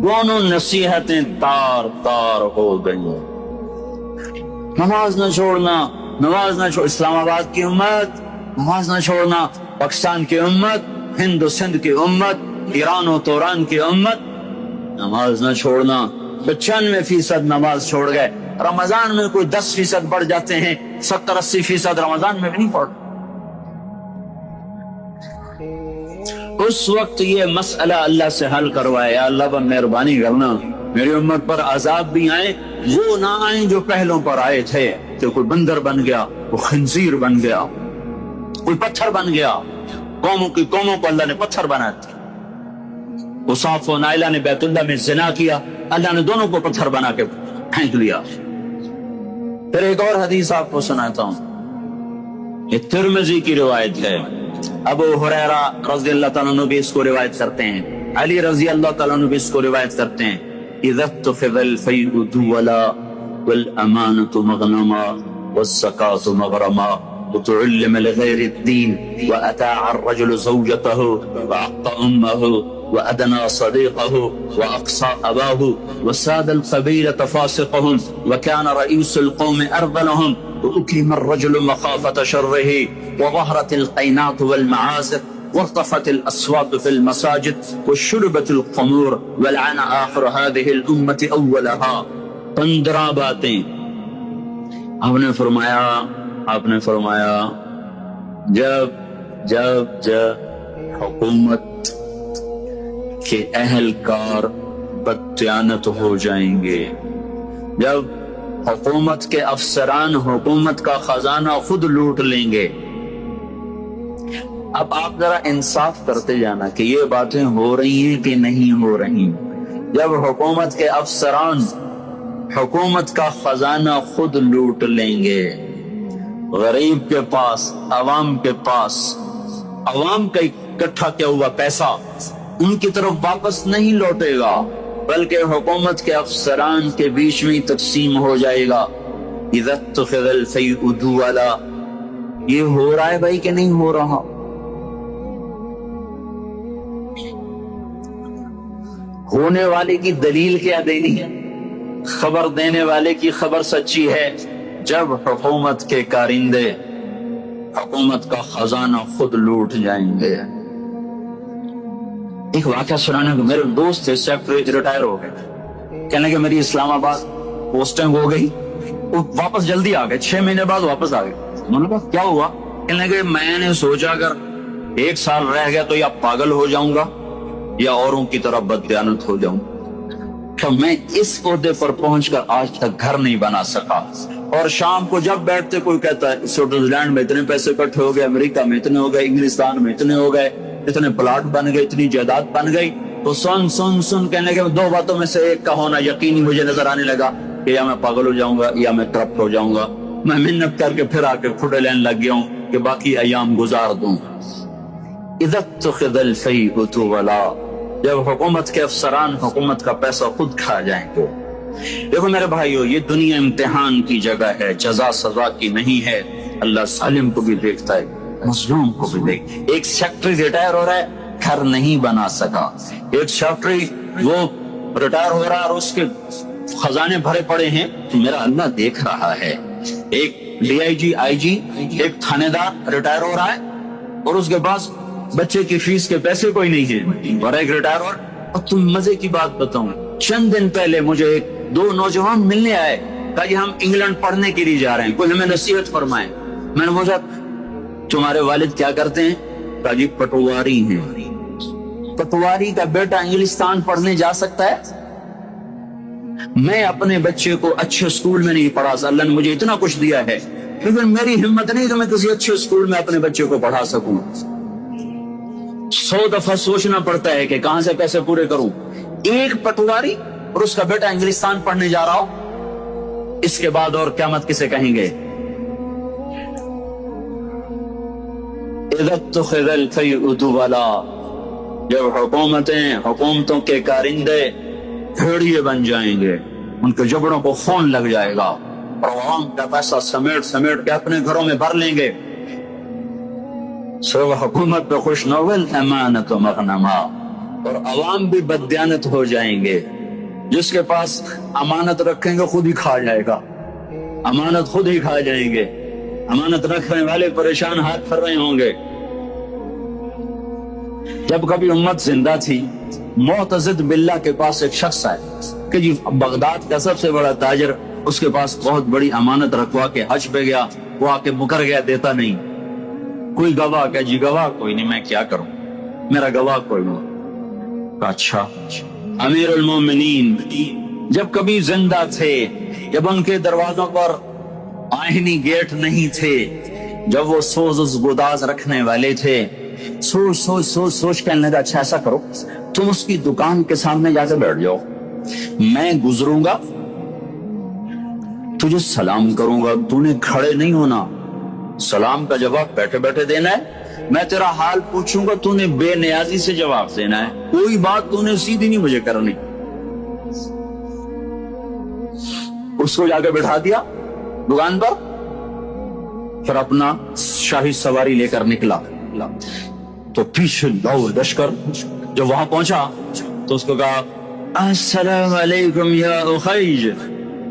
دونوں نصیحتیں تار تار ہو گئی. نماز نہ چھوڑنا، نماز نہ چھوڑ. اسلام آباد کی امت نماز نہ چھوڑنا، پاکستان کی امت، ہند و سندھ کی امت، ایران و توران کی امت نماز نہ چھوڑنا. 95% نماز چھوڑ گئے. رمضان میں کوئی 10% بڑھ جاتے ہیں، 70-80% رمضان میں بھی نہیں پڑھ. اس وقت یہ مسئلہ اللہ سے حل کروائے. یا اللہ پر مہربانی کرنا میری امت پر عذاب بھی آئے، وہ نہ آئیں جو پہلوں پر آئے تھے. کہ کوئی بندر بن گیا، کوئی خنزیر بن گیا، کوئی پتھر بن گیا. قوموں کو اللہ نے پتھر بنا دیا. اصاف و نائلہ نے بیت اللہ میں زنا کیا، اللہ نے دونوں کو پتھر بنا کے پھینک دیا. پھر ایک اور حدیث آپ کو سناتا ہوں، یہ ترمذی کی روایت ہے. ابو ہریرہ رضی اللہ تعالیٰ عنہ بھی اس کو روایت کرتے ہیں، علی رضی اللہ تعالیٰ عنہ بھی اس کو روایت کرتے ہیں. اذا اتخذ الفیء دولا والامانة مغنما والزکاة مغرما وتعلم لغير الدين وأتاع الرجل زوجته وعق أمه وأدنى صديقه وأقصى أباه وساد القبيلة فاسقهم وكان رئيس القوم أرذلهم وأكرم الرجل مخافة شره وظهرت القينات والمعازف وارتفعت الأصوات في المساجد وشربت الخمور ولعن آخر هذه الأمة أولها. 15 باتیں آپ نے فرمایا جب حکومت کے اہلکار بددیانت ہو جائیں گے، جب حکومت کے افسران حکومت کا خزانہ خود لوٹ لیں گے. اب آپ ذرا انصاف کرتے جانا کہ یہ باتیں ہو رہی ہیں کہ نہیں ہو رہی. جب حکومت کے افسران حکومت کا خزانہ خود لوٹ لیں گے، غریب کے پاس، عوام کے پاس، عوام کا اکٹھا کیا ہوا پیسہ ان کی طرف واپس نہیں لوٹے گا، بلکہ حکومت کے افسران کے بیچ میں تقسیم ہو جائے گا. اذا اتخذ الفیء دولا، یہ ہو رہا ہے بھائی کہ نہیں ہو رہا؟ ہونے والے کی دلیل کیا دینی ہے؟ خبر دینے والے کی خبر سچی ہے جب حکومت کے کارندے حکومت کا خزانہ خود لوٹ جائیں گے۔ ایک واقعہ سنانے کو، میرے دوست تھے سیکٹری، ریٹائر ہو گئے، کہنے کہ میری اسلام آباد پوسٹنگ ہو گئی، وہ واپس جلدی آ گئے، 6 مہینے بعد واپس آ گئے۔ انہوں نے کہا کیا ہوا؟ کہنے کہ میں نے سوچا اگر 1 سال رہ گیا تو یا پاگل ہو جاؤں گا یا اوروں کی طرح بددیانت ہو جاؤں۔ کہ میں اس عہدے پر پہنچ کر آج تک گھر نہیں بنا سکا، اور شام کو جب بیٹھتے کوئی کہتا ہے سوئٹزرلینڈ میں اتنے پیسے اکٹھے ہو گئے، امریکہ میں اتنے ہو گئے، انگلستان میں اتنے ہو گئے، اتنے پلاٹ بن گئے، اتنی جائیداد بن گئی، تو سن سن سن کہنے کے 2 باتوں میں سے ایک کا ہونا یقینی مجھے نظر آنے لگا کہ یا میں پاگل ہو جاؤں گا یا میں کرپٹ ہو جاؤں گا۔ میں محنت کر کے پھر آ کے کھڑے لین لگ گیا ہوں کہ باقی ایام گزار دوں۔ اذا اتخذ الفیء طولا، جب حکومت کے افسران حکومت کا پیسہ خود کھا جائیں تو۔ دیکھو میرے بھائیو، یہ دنیا امتحان کی جگہ ہے، جزا سزا کی نہیں ہے۔ اللہ ظالم کو بھی دیکھتا ہے، مظلوم کو بھی دیکھتا ہے۔ ایک سیکٹری ریٹائر ہو رہا ہے، گھر نہیں بنا سکا۔ ایک سیکٹری وہ ریٹائر ہو رہا ہے اور اس کے خزانے بھرے پڑے ہیں، تو میرا اللہ دیکھ رہا ہے۔ ایک ڈی آئی جی، آئی جی، ایک تھانے دار ریٹائر ہو رہا ہے اور اس کے پاس بچے کی فیس کے پیسے کوئی نہیں ہے، اور ایک ریٹائر ہو رہا ہے۔ اور تم مزے کی بات بتاؤں، چند دن پہلے مجھے 2 نوجوان ملنے آئے، کہا جی ہم انگلینڈ پڑھنے کے لیے جا رہے ہیں، کوئی ہمیں نصیحت فرمائے۔ میں نے پوچھا تمہارے والد کیا کرتے ہیں؟ کہا جی پٹواری ہیں۔ پٹواری کا بیٹا انگلستان پڑھنے جا سکتا ہے؟ میں اپنے بچے کو اچھے اسکول میں نہیں پڑھا سکتا، اللہ نے مجھے اتنا کچھ دیا ہے لیکن میری ہمت نہیں کہ میں کسی اچھے اسکول میں اپنے بچے کو پڑھا سکوں۔ 100 دفعہ سوچنا پڑتا ہے کہ کہاں سے پیسے پورے کروں۔ ایک پٹواری اور اس کا بیٹا انگلستان پڑھنے جا رہا ہو، اس کے بعد اور قیامت کسے کہیں گے؟ اذا اتخذ الفیء طولا، جب حکومتوں کے کارندے بھیڑیے بن جائیں گے، ان کے جبڑوں کو خون لگ جائے گا اور عوام کا پیسہ سمیٹ کے اپنے گھروں میں بھر لیں گے۔ سو حکومت پہ خوش نول امانت و مغنما، اور عوام بھی بددیانت ہو جائیں گے۔ جس کے پاس امانت رکھیں گے خود ہی کھا جائے گا، امانت خود ہی کھا جائیں گے، امانت رکھنے والے پریشان ہاتھ پھر رہے ہوں گے۔ جب کبھی امت زندہ تھی، معتضد باللہ کے پاس ایک شخص آئے کہ جی بغداد کا سب سے بڑا تاجر، اس کے پاس بہت بڑی امانت رکھوا کے حج پہ گیا، وہ آ کے مکر گیا، دیتا نہیں، کوئی گواہ؟ کہ جی گواہ کوئی نہیں، میں کیا کروں، میرا گواہ کوئی نہیں۔ اچھا امیر المومنین جب کبھی زندہ تھے، جب ان کے دروازوں پر آئینی گیٹ نہیں تھے، جب وہ سوز گداز رکھنے والے تھے، سوچ کہنے لگا اچھا ایسا کرو، تم اس کی دکان کے سامنے جا کے بیٹھ جاؤ، میں گزروں گا تجھے سلام کروں گا، تو نے کھڑے نہیں ہونا، سلام کا جواب بیٹھے بیٹھے دینا ہے، میں تیرا حال پوچھوں گا تو نے بے نیازی سے جواب دینا ہے، کوئی بات تو نے سیدھی نہیں مجھے کرنی۔ اس کو جا کے بٹھا دیا دکان پر، پھر اپنا شاہی سواری لے کر نکلا، تو پیچھے لشکر جب وہاں پہنچا تو اس کو کہا السلام علیکم یا اخیج،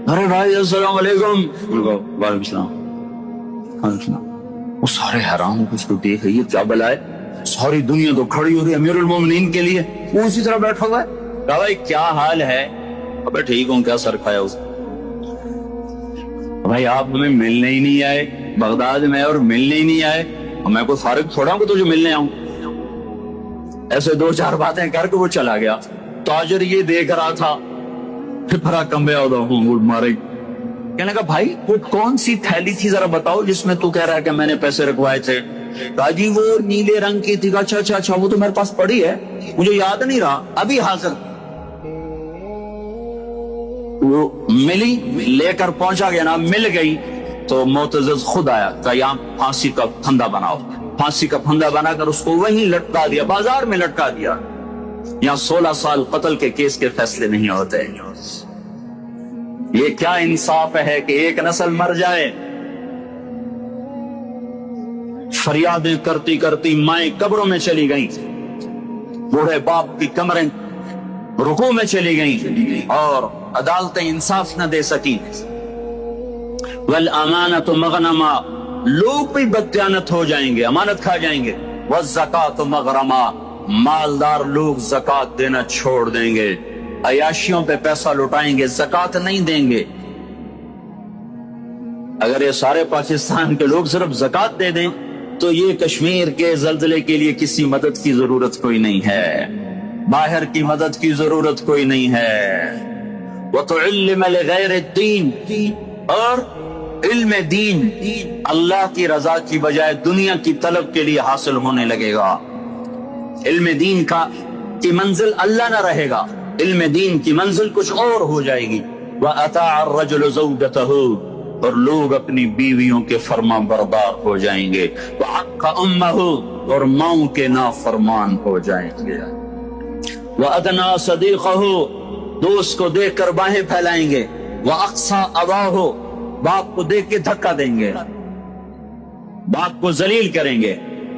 ارے بھائی السلام علیکم، وعلیکم السلام۔ وہ سارے حیران اس کو دیکھ، یہ کیا بلا ہے، ساری دنیا تو کھڑی ہو رہی ہے امیر المومنین کے لیے، وہ اسی طرح بیٹھا ہوا ہے۔ کہا بھائی کیا حال ہے؟ ابے ٹھیک ہوں، کیا سر کھایا اس؟ بھائی آپ ہمیں ملنے ہی نہیں آئے، بغداد میں اور ملنے ہی نہیں آئے، اور میں کوئی فارغ تھوڑا ہوں کہ تجھے ملنے آؤں۔ ایسے 2-4 باتیں کر کے وہ چلا گیا۔ تاجر یہ دیکھ رہا تھا، پھر پھرا کمبے ہوں مارے، کہنے کا بھائی وہ کون سی تھیلی تھی ذرا بتاؤ جس میں تو کہہ رہا ہے کہ میں نے پیسے رکھوائے تھے؟ کہا جی وہ نیلے رنگ کی تھی۔ اچھا وہ تو میرے پاس پڑی ہے، مجھے یاد نہیں رہا، ابھی حاضر۔ وہ ملی، لے کر پہنچا گیا نا، مل گئی تو معتضد خود آیا، کہا یہاں پھانسی کا پھندا بناؤ، پھانسی کا پھندا بنا کر اس کو وہیں لٹکا دیا، بازار میں لٹکا دیا۔ یہاں 16 سال قتل کے کیس کے فیصلے نہیں ہوتے۔ یہ کیا انصاف ہے کہ ایک نسل مر جائے؟ فریادیں کرتی کرتی مائیں قبروں میں چلی گئیں، بوڑھے باپ کی کمریں رکوع میں چلی گئیں اور عدالتیں انصاف نہ دے سکی. والامانۃ مغنما، لوگ بھی بددیانت ہو جائیں گے، امانت کھا جائیں گے. والزکوٰۃ مغرما، مالدار لوگ زکوٰۃ دینا چھوڑ دیں گے، عیاشیوں پہ پیسہ لٹائیں گے، زکوٰۃ نہیں دیں گے. اگر یہ سارے پاکستان کے لوگ صرف زکوٰۃ دے دیں تو یہ کشمیر کے زلزلے کے لیے کسی مدد کی ضرورت کوئی نہیں ہے، باہر کی مدد کی ضرورت کوئی نہیں ہے. وَتُعِلِّمَ لِغَيْرِ الدِّينِ، اور علم دین اللہ کی رضا کی بجائے دنیا کی طلب کے لیے حاصل ہونے لگے گا. علم دین کی منزل اللہ نہ رہے گا، علم دین کی منزل کچھ اور ہو جائے گی. وَأَطَاعَ الرَّجُلُ زَوْجَتَهُ، اور لوگ اپنی بیویوں کے فرما بردار ہو جائیں گے. وَعَقَّ أُمَّهُ، اور ماؤں کے نافرمان ہو جائیں گے. وَأَدْنَىٰ صَدِيقَهُ، دوست کو دیکھ کر باہیں پھیلائیں گے. وَأَقْصَىٰ أَبَاهُ، باپ کو دیکھ کے دھکا دیں گے، باپ کو ذلیل کریں گے،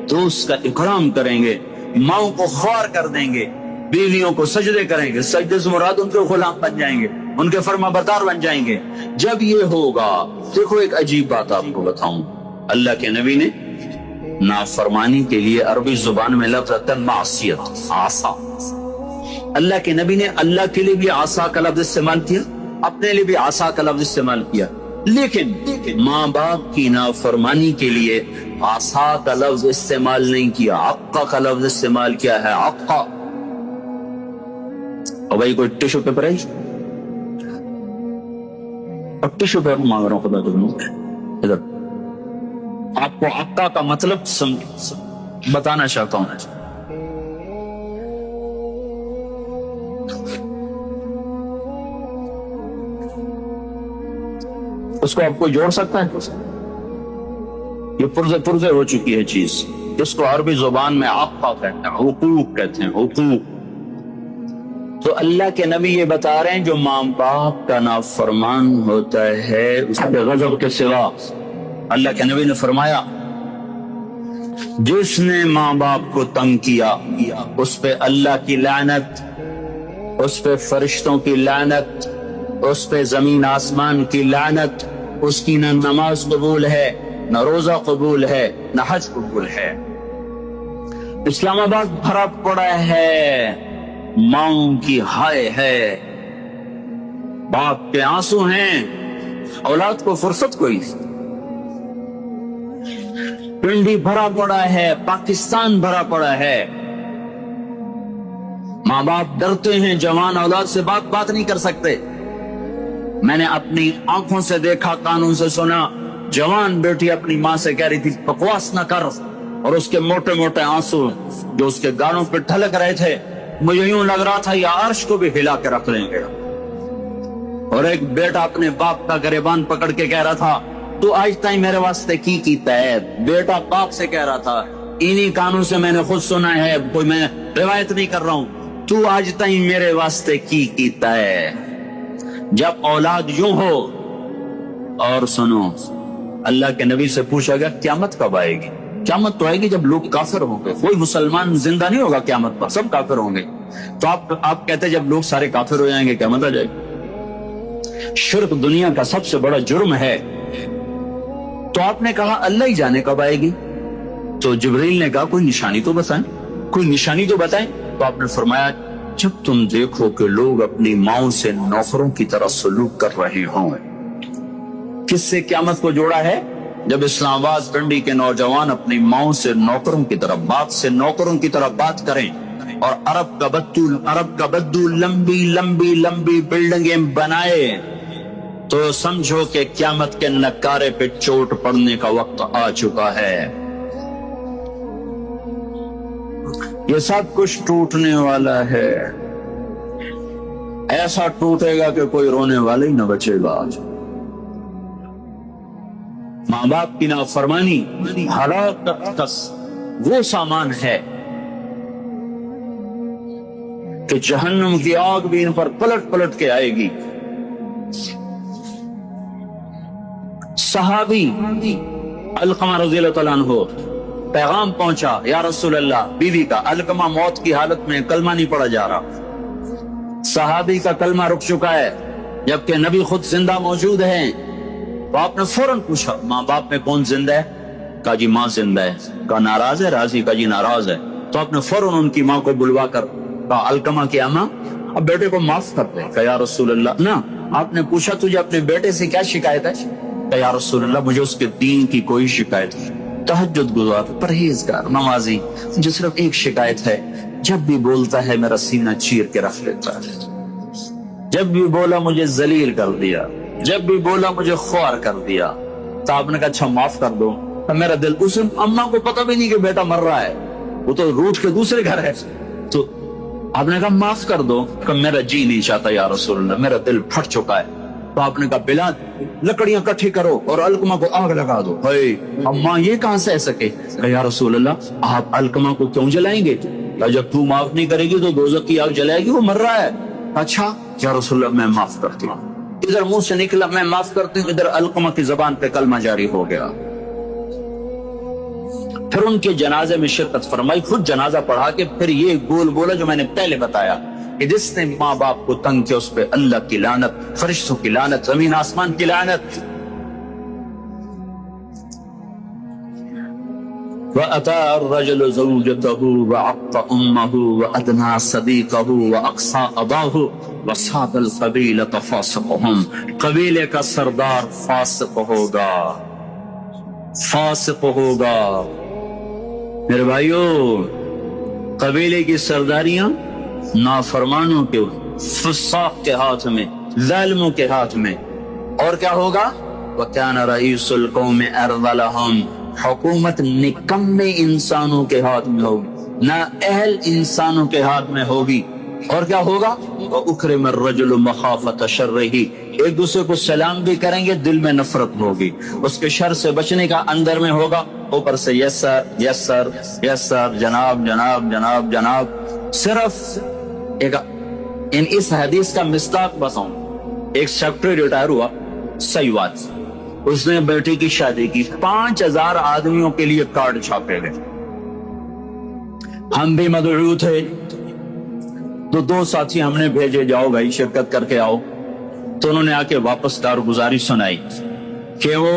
دوست کا اکرام کریں گے، ماؤں کو خوار کر دیں گے، بیویوں کو سجدے کریں گے. سجدے سے مراد ان کے غلام بن جائیں گے، ان کے فرما بردار بن جائیں گے. جب یہ ہوگا، دیکھو ایک عجیب بات آپ کو بتاؤں، اللہ کے نبی نے نافرمانی کے لیے عربی زبان میں لفظ آتا ہے معصیت، عصا. اللہ کے نبی نے اللہ کے لیے بھی عصا کا لفظ استعمال کیا، اپنے لیے بھی عصا کا لفظ استعمال کیا، لیکن ماں باپ کی نافرمانی کے لیے عصا کا لفظ استعمال نہیں کیا، عقا کا لفظ استعمال کیا ہے. عقا. اور بھائی کوئی ٹیشو پیپر ہے؟ اب ٹیشو پیپر مانگ رہا ہوں خدا تم ادھر. آپ کو عقا کا مطلب بتانا چاہتا ہوں. اس کو آپ کو جوڑ سکتا ہے؟ یہ پرزے ہو چکی ہے چیز. اس کو عربی زبان میں عقا کہتے ہیں، حقوق کہتے ہیں، حقوق. تو اللہ کے نبی یہ بتا رہے ہیں جو ماں باپ کا نافرمان ہوتا ہے اس کے غضب کے سوا، اللہ کے نبی نے فرمایا جس نے ماں باپ کو تنگ کیا اس پہ اللہ کی لعنت، اس پہ فرشتوں کی لعنت، اس پہ زمین آسمان کی لعنت. اس کی نہ نماز قبول ہے، نہ روزہ قبول ہے، نہ حج قبول ہے. اسلام آباد بھرا پڑا ہے ماؤں کی ہائے ہے، باپ کے آنسو ہیں، اولاد کو فرصت کوئی. پنڈی بھرا پڑا ہے، پاکستان بھرا پڑا ہے. ماں باپ ڈرتے ہیں، جوان اولاد سے بات نہیں کر سکتے. میں نے اپنی آنکھوں سے دیکھا، کانوں سے سنا، جوان بیٹی اپنی ماں سے کہہ رہی تھی بکواس نہ کر، اور اس کے موٹے موٹے آنسو جو اس کے گالوں پہ ٹھلک رہے تھے، مجھے یوں لگ رہا تھا یہ عرش کو بھی ہلا کے رکھ لیں گے. اور ایک بیٹا اپنے باپ کا گریبان پکڑ کے کہہ رہا تھا تو آج تائیں میرے واسطے کی کیتا ہے. بیٹا باپ سے کہہ رہا تھا، انہی کانوں سے میں نے خود سنا ہے، کوئی میں روایت نہیں کر رہا ہوں، تو آج تائیں میرے واسطے کی کیتا ہے. جب اولاد یوں ہو، اور سنو اللہ کے نبی سے پوچھا گیا قیامت کب آئے گی؟ قیامت تو آئے گی جب لوگ کافر ہوں گے، کوئی مسلمان زندہ نہیں ہوگا قیامت پر، سب کافر ہوں گے. تو آپ کہتے ہیں جب لوگ سارے کافر ہو جائیں گے قیامت آ جائے گی. شرک دنیا کا سب سے بڑا جرم ہے. تو آپ نے کہا اللہ ہی جانے کب آئے گی. تو جبریل نے کہا کوئی نشانی تو بتائیں، کوئی نشانی تو بتائیں. تو آپ نے فرمایا جب تم دیکھو کہ لوگ اپنی ماؤں سے نوکروں کی طرح سلوک کر رہے ہوں. کس سے قیامت کو جوڑا ہے؟ جب اسلام آباد پنڈی کے نوجوان اپنی ماؤں سے نوکروں کی طرح، باپ سے نوکروں کی طرح بات کریں، اور عرب کا بدو لمبی لمبی لمبی بلڈنگیں بنائے، تو سمجھو کہ قیامت کے نکارے پہ چوٹ پڑنے کا وقت آ چکا ہے. یہ سب کچھ ٹوٹنے والا ہے، ایسا ٹوٹے گا کہ کوئی رونے والا ہی نہ بچے گا. ماں باپ کی نافرمانی ہلاکت کا وہ سامان ہے کہ جہنم کی آگ بھی ان پر پلٹ پلٹ کے آئے گی. صحابی علقمہ رضی اللہ تعالیٰ عنہ، پیغام پہنچا یا رسول اللہ، بیوی کا علقمہ موت کی حالت میں کلمہ نہیں پڑا جا رہا. صحابی کا کلمہ رک چکا ہے جبکہ نبی خود زندہ موجود ہیں. تو آپ نے فوراً پوچھا ماں باپ میں کون زندہ ہے؟ کہا جی ماں زندہ ہے. کہا ناراض ہے؟ راضی. کہا جی ناراض ہے. تو آپ نے فوراً ان کی ماں کو بلوا کر کہا علقمہ کی اماں اب بیٹے کو معاف کر دیں. کہا یا رسول اللہ نا. آپ نے پوچھا تجھے اپنے بیٹے سے کیا شکایت ہے؟ کہا یا رسول اللہ مجھے اس کے دین کی کوئی شکایت نہیں. تہجد گزار، پرہیزگار، نمازی، مجھے صرف ایک شکایت ہے، جب بھی بولتا ہے میرا سینہ چیر کے رکھ لیتا ہے. جب بھی بولا مجھے ذلیل کر دیا، جب بھی بولا مجھے خوار کر دیا. تو آپ نے کہا اچھا معاف کر دو. میرا دل، اس اماں کو پتہ بھی نہیں کہ بیٹا مر رہا ہے، وہ تو روٹ کے دوسرے گھر ہے. تو آپ نے کہا معاف کر دو. کہ میرا جی نہیں چاہتا یا رسول اللہ، میرا دل پھٹ چکا ہے. تو آپ نے کہا بلال لکڑیاں کٹھی کرو اور علقمہ کو آگ لگا دو. اماں یہ کہاں سہ سکے. کہا یا رسول اللہ آپ علقمہ کو کیوں جلائیں گے؟ کہا جب تو معاف نہیں کرے گی تو دوزخ کی آگ جلائے گی، وہ مر رہا ہے. اچھا یا رسول اللہ میں معاف کرتی ہوں. ادھر منہ سے نکلا میں معاف کرتی ہوں، ادھر علقمہ کی زبان پہ کلمہ جاری ہو گیا. پھر ان کے جنازے میں شرکت فرمائی، خود جنازہ پڑھا کے پھر یہ گول بولا جو میں نے پہلے بتایا کہ جس نے ماں باپ کو تنگ کیا اس پہ اللہ کی لعنت، فرشتوں کی لعنت، زمین آسمان کی لعنت. وَأَتَى الرَّجُلُ زَوْجَتَهُ وَعَقَّ أُمَّهُ وَأَدْنَى صَدِيقَهُ وَأَقْصَى أَبَاهُ وَصَادَ الْقَبِيلَةَ فَاسِقُهُمْ. قبیلے کا سردار فاسق ہوگا، فاسق ہوگا. میرے بھائیو، قبیلے کی سرداریاں نافرمانوں کے، فساق کے ہاتھ میں، ظالموں کے ہاتھ میں. اور کیا ہوگا؟ وَكَانَ رَئِيسُ الْقَوْمِ أَرْذَلَهُمْ. حکومت نکمے انسانوں کے ہاتھ میں ہوگی، نا اہل انسانوں کے ہاتھ میں ہوگی. اور کیا ہوگا؟ وَأُكْرِمَ الرَّجُلُ مَخَافَةَ شَرِّهِ. ایک دوسرے کو سلام بھی کریں گے، دل میں نفرت ہوگی. اس کے شر سے بچنے کا اندر میں ہوگا، اوپر سے یس سر یس سر یس سر، جناب جناب جناب جناب. صرف ایک اس حدیث کا مصداق بتاؤں. ایک سیکٹری ریٹائر ہوا، صحیح بات، اس نے بیٹی کی شادی کی، 5000 آدمیوں کے لیے کارڈ چھاپے گئے. ہم بھی مدعو تھے تو 2 ساتھی ہم نے بھیجے جاؤ بھائی شرکت کر کے آؤ. تو انہوں نے آ کے واپس کارگزاری سنائی کہ وہ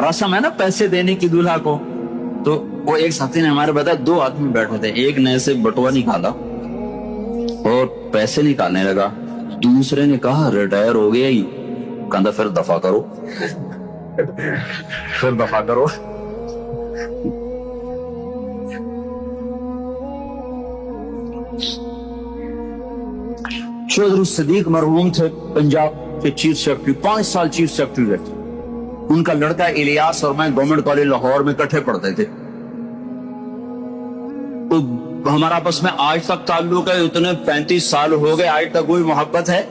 رسم ہے نا پیسے دینے کی دولہا کو. تو وہ ایک ساتھی نے ہمارے بتایا 2 آدمی بیٹھے تھے، ایک نے سے بٹوا نکالا اور پیسے نکالنے لگا، دوسرے نے کہا ریٹائر ہو گیا ہی. کہا پھر دفع کرو، پھر دفع کرو. چودھری صدیق مرحوم تھے، پنجاب کے چیف سیکرٹری، 5 سال چیف سیکرٹری رہے. ان کا لڑکا الیاس اور میں گورنمنٹ کالج لاہور میں اکٹھے پڑھتے تھے. تو ہمارا آپس میں آج تک تعلق ہے، اتنے 35 سال ہو گئے، آج تک کوئی محبت ہے.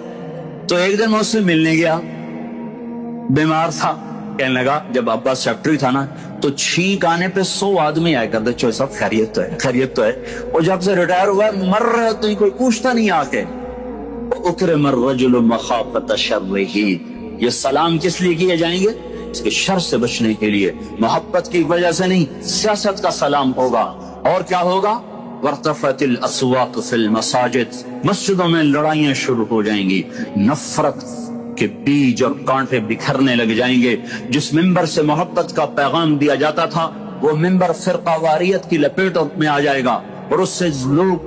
تو ایک دن میں اس سے ملنے گیا، بیمار تھا. کہنے لگا جب ابا سیکرٹری تھا نا تو چھینک آنے پہ 100 آدمی آئے کرتے، چوہے صاحب خیریت تو ہے، خیریت تو ہے. اور جب سے ریٹائر ہوا مر رہے تو کوئی پوچھتا نہیں آ کے. اکرم الرجل مخافۃ شرہ. یہ سلام کس لیے کیے جائیں گے؟ اس کے شر سے بچنے کے لیے، محبت کی وجہ سے نہیں. سیاست کا سلام ہوگا. اور کیا ہوگا؟ وارتفعت الاصوات فی المساجد. مسجدوں میں لڑائیاں شروع ہو جائیں گی، نفرت کے بیج اور کانٹے بکھرنے لگ جائیں گے. جس ممبر سے محبت کا پیغام دیا جاتا تھا وہ ممبر فرقہ واریت کی لپیٹ میں آ جائے گا، اور اس سے لوگ،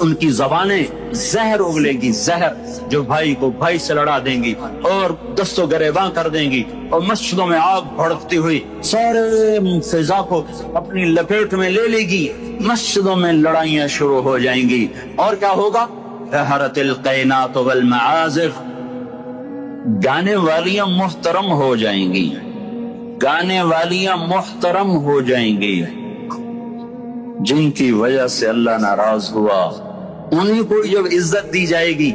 ان کی زبانیں زہر اگلے گی، زہر جو بھائی کو بھائی سے لڑا دیں گی اور دست و گریباں کر دیں گی. اور مسجدوں میں آگ بھڑکتی ہوئی سارے فضا کو اپنی لپیٹ میں لے لے گی. مسجدوں میں لڑائیاں شروع ہو جائیں گی. اور کیا ہوگا؟ طہرت القینات والمعازف. گانے والیاں محترم ہو جائیں گی، گانے والیاں محترم ہو جائیں گی. جن کی وجہ سے اللہ ناراض ہوا انہیں کو جب عزت دی جائے گی.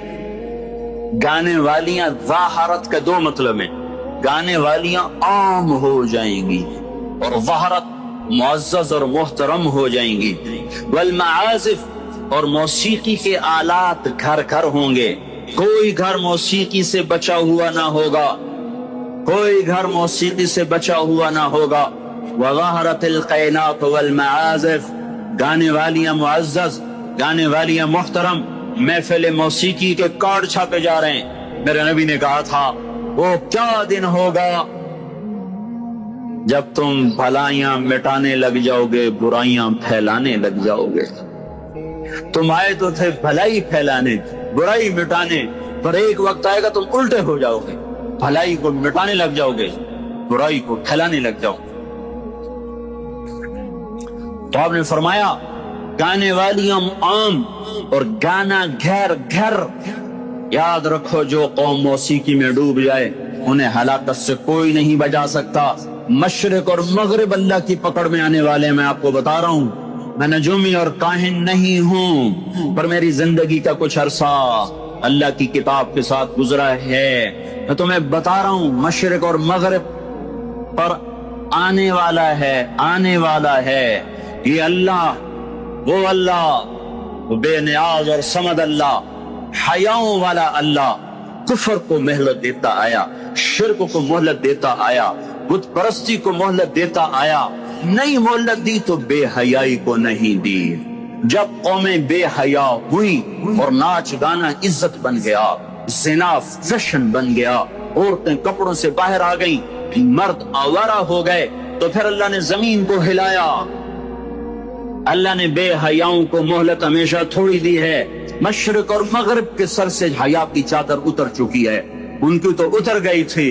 گانے والیاں ظاہرت کا 2 مطلب ہیں، گانے والیاں عام ہو جائیں گی اور ظاہرت معزز اور محترم ہو جائیں گی. والمعازف، اور موسیقی کے آلات گھر گھر ہوں گے. کوئی گھر موسیقی سے بچا ہوا نہ ہوگا، کوئی گھر موسیقی سے بچا ہوا نہ ہوگا. وظہرت القینات والمعازف. گانے والیاں معزز، گانے والیاں محترم. محفل موسیقی کے کارڈ چھاپے جا رہے ہیں۔ میرے نبی نے کہا تھا وہ کیا دن ہوگا جب تم بھلائیاں مٹانے لگ جاؤ گے، برائیاں پھیلانے لگ جاؤ گے۔ تم آئے تو تھے بھلائی پھیلانے، برائی مٹانے، پر ایک وقت آئے گا تم الٹے ہو جاؤ گے، بھلائی کو مٹانے لگ جاؤ گے، برائی کو پھیلانے لگ جاؤ گے۔ تو آپ نے فرمایا گانے والیاں عام اور گانا گھر گھر۔ یاد رکھو جو قوم موسیقی میں ڈوب جائے انہیں ہلاکت سے کوئی نہیں بچا سکتا۔ مشرق اور مغرب اللہ کی پکڑ میں آنے والے، میں آپ کو بتا رہا ہوں، میں نجومی اور کاہن نہیں ہوں، پر میری زندگی کا کچھ عرصہ اللہ کی کتاب کے ساتھ گزرا ہے۔ میں تمہیں بتا رہا ہوں مشرق اور مغرب پر آنے والا ہے، آنے والا ہے یہ اللہ، وہ بے نیاز اور صمد اللہ، حیاؤں والا اللہ، کفر کو مہلت دیتا آیا، شرک کو مہلت دیتا آیا، بت پرستی کو مہلت دیتا آیا۔ نہیں مہلت دی تو بے حیائی کو نہیں دی۔ جب قومیں بے حیا ہوئی اور ناچ گانا عزت بن گیا، زنا فیشن بن گیا، عورتیں کپڑوں سے باہر آ گئیں، مرد آوارہ ہو گئے، تو پھر اللہ نے زمین کو ہلایا۔ اللہ نے بے حیاؤں کو مہلت ہمیشہ تھوڑی دی ہے۔ مشرق اور مغرب کے سر سے حیا کی چادر اتر چکی ہے، ان کی تو اتر گئی تھی،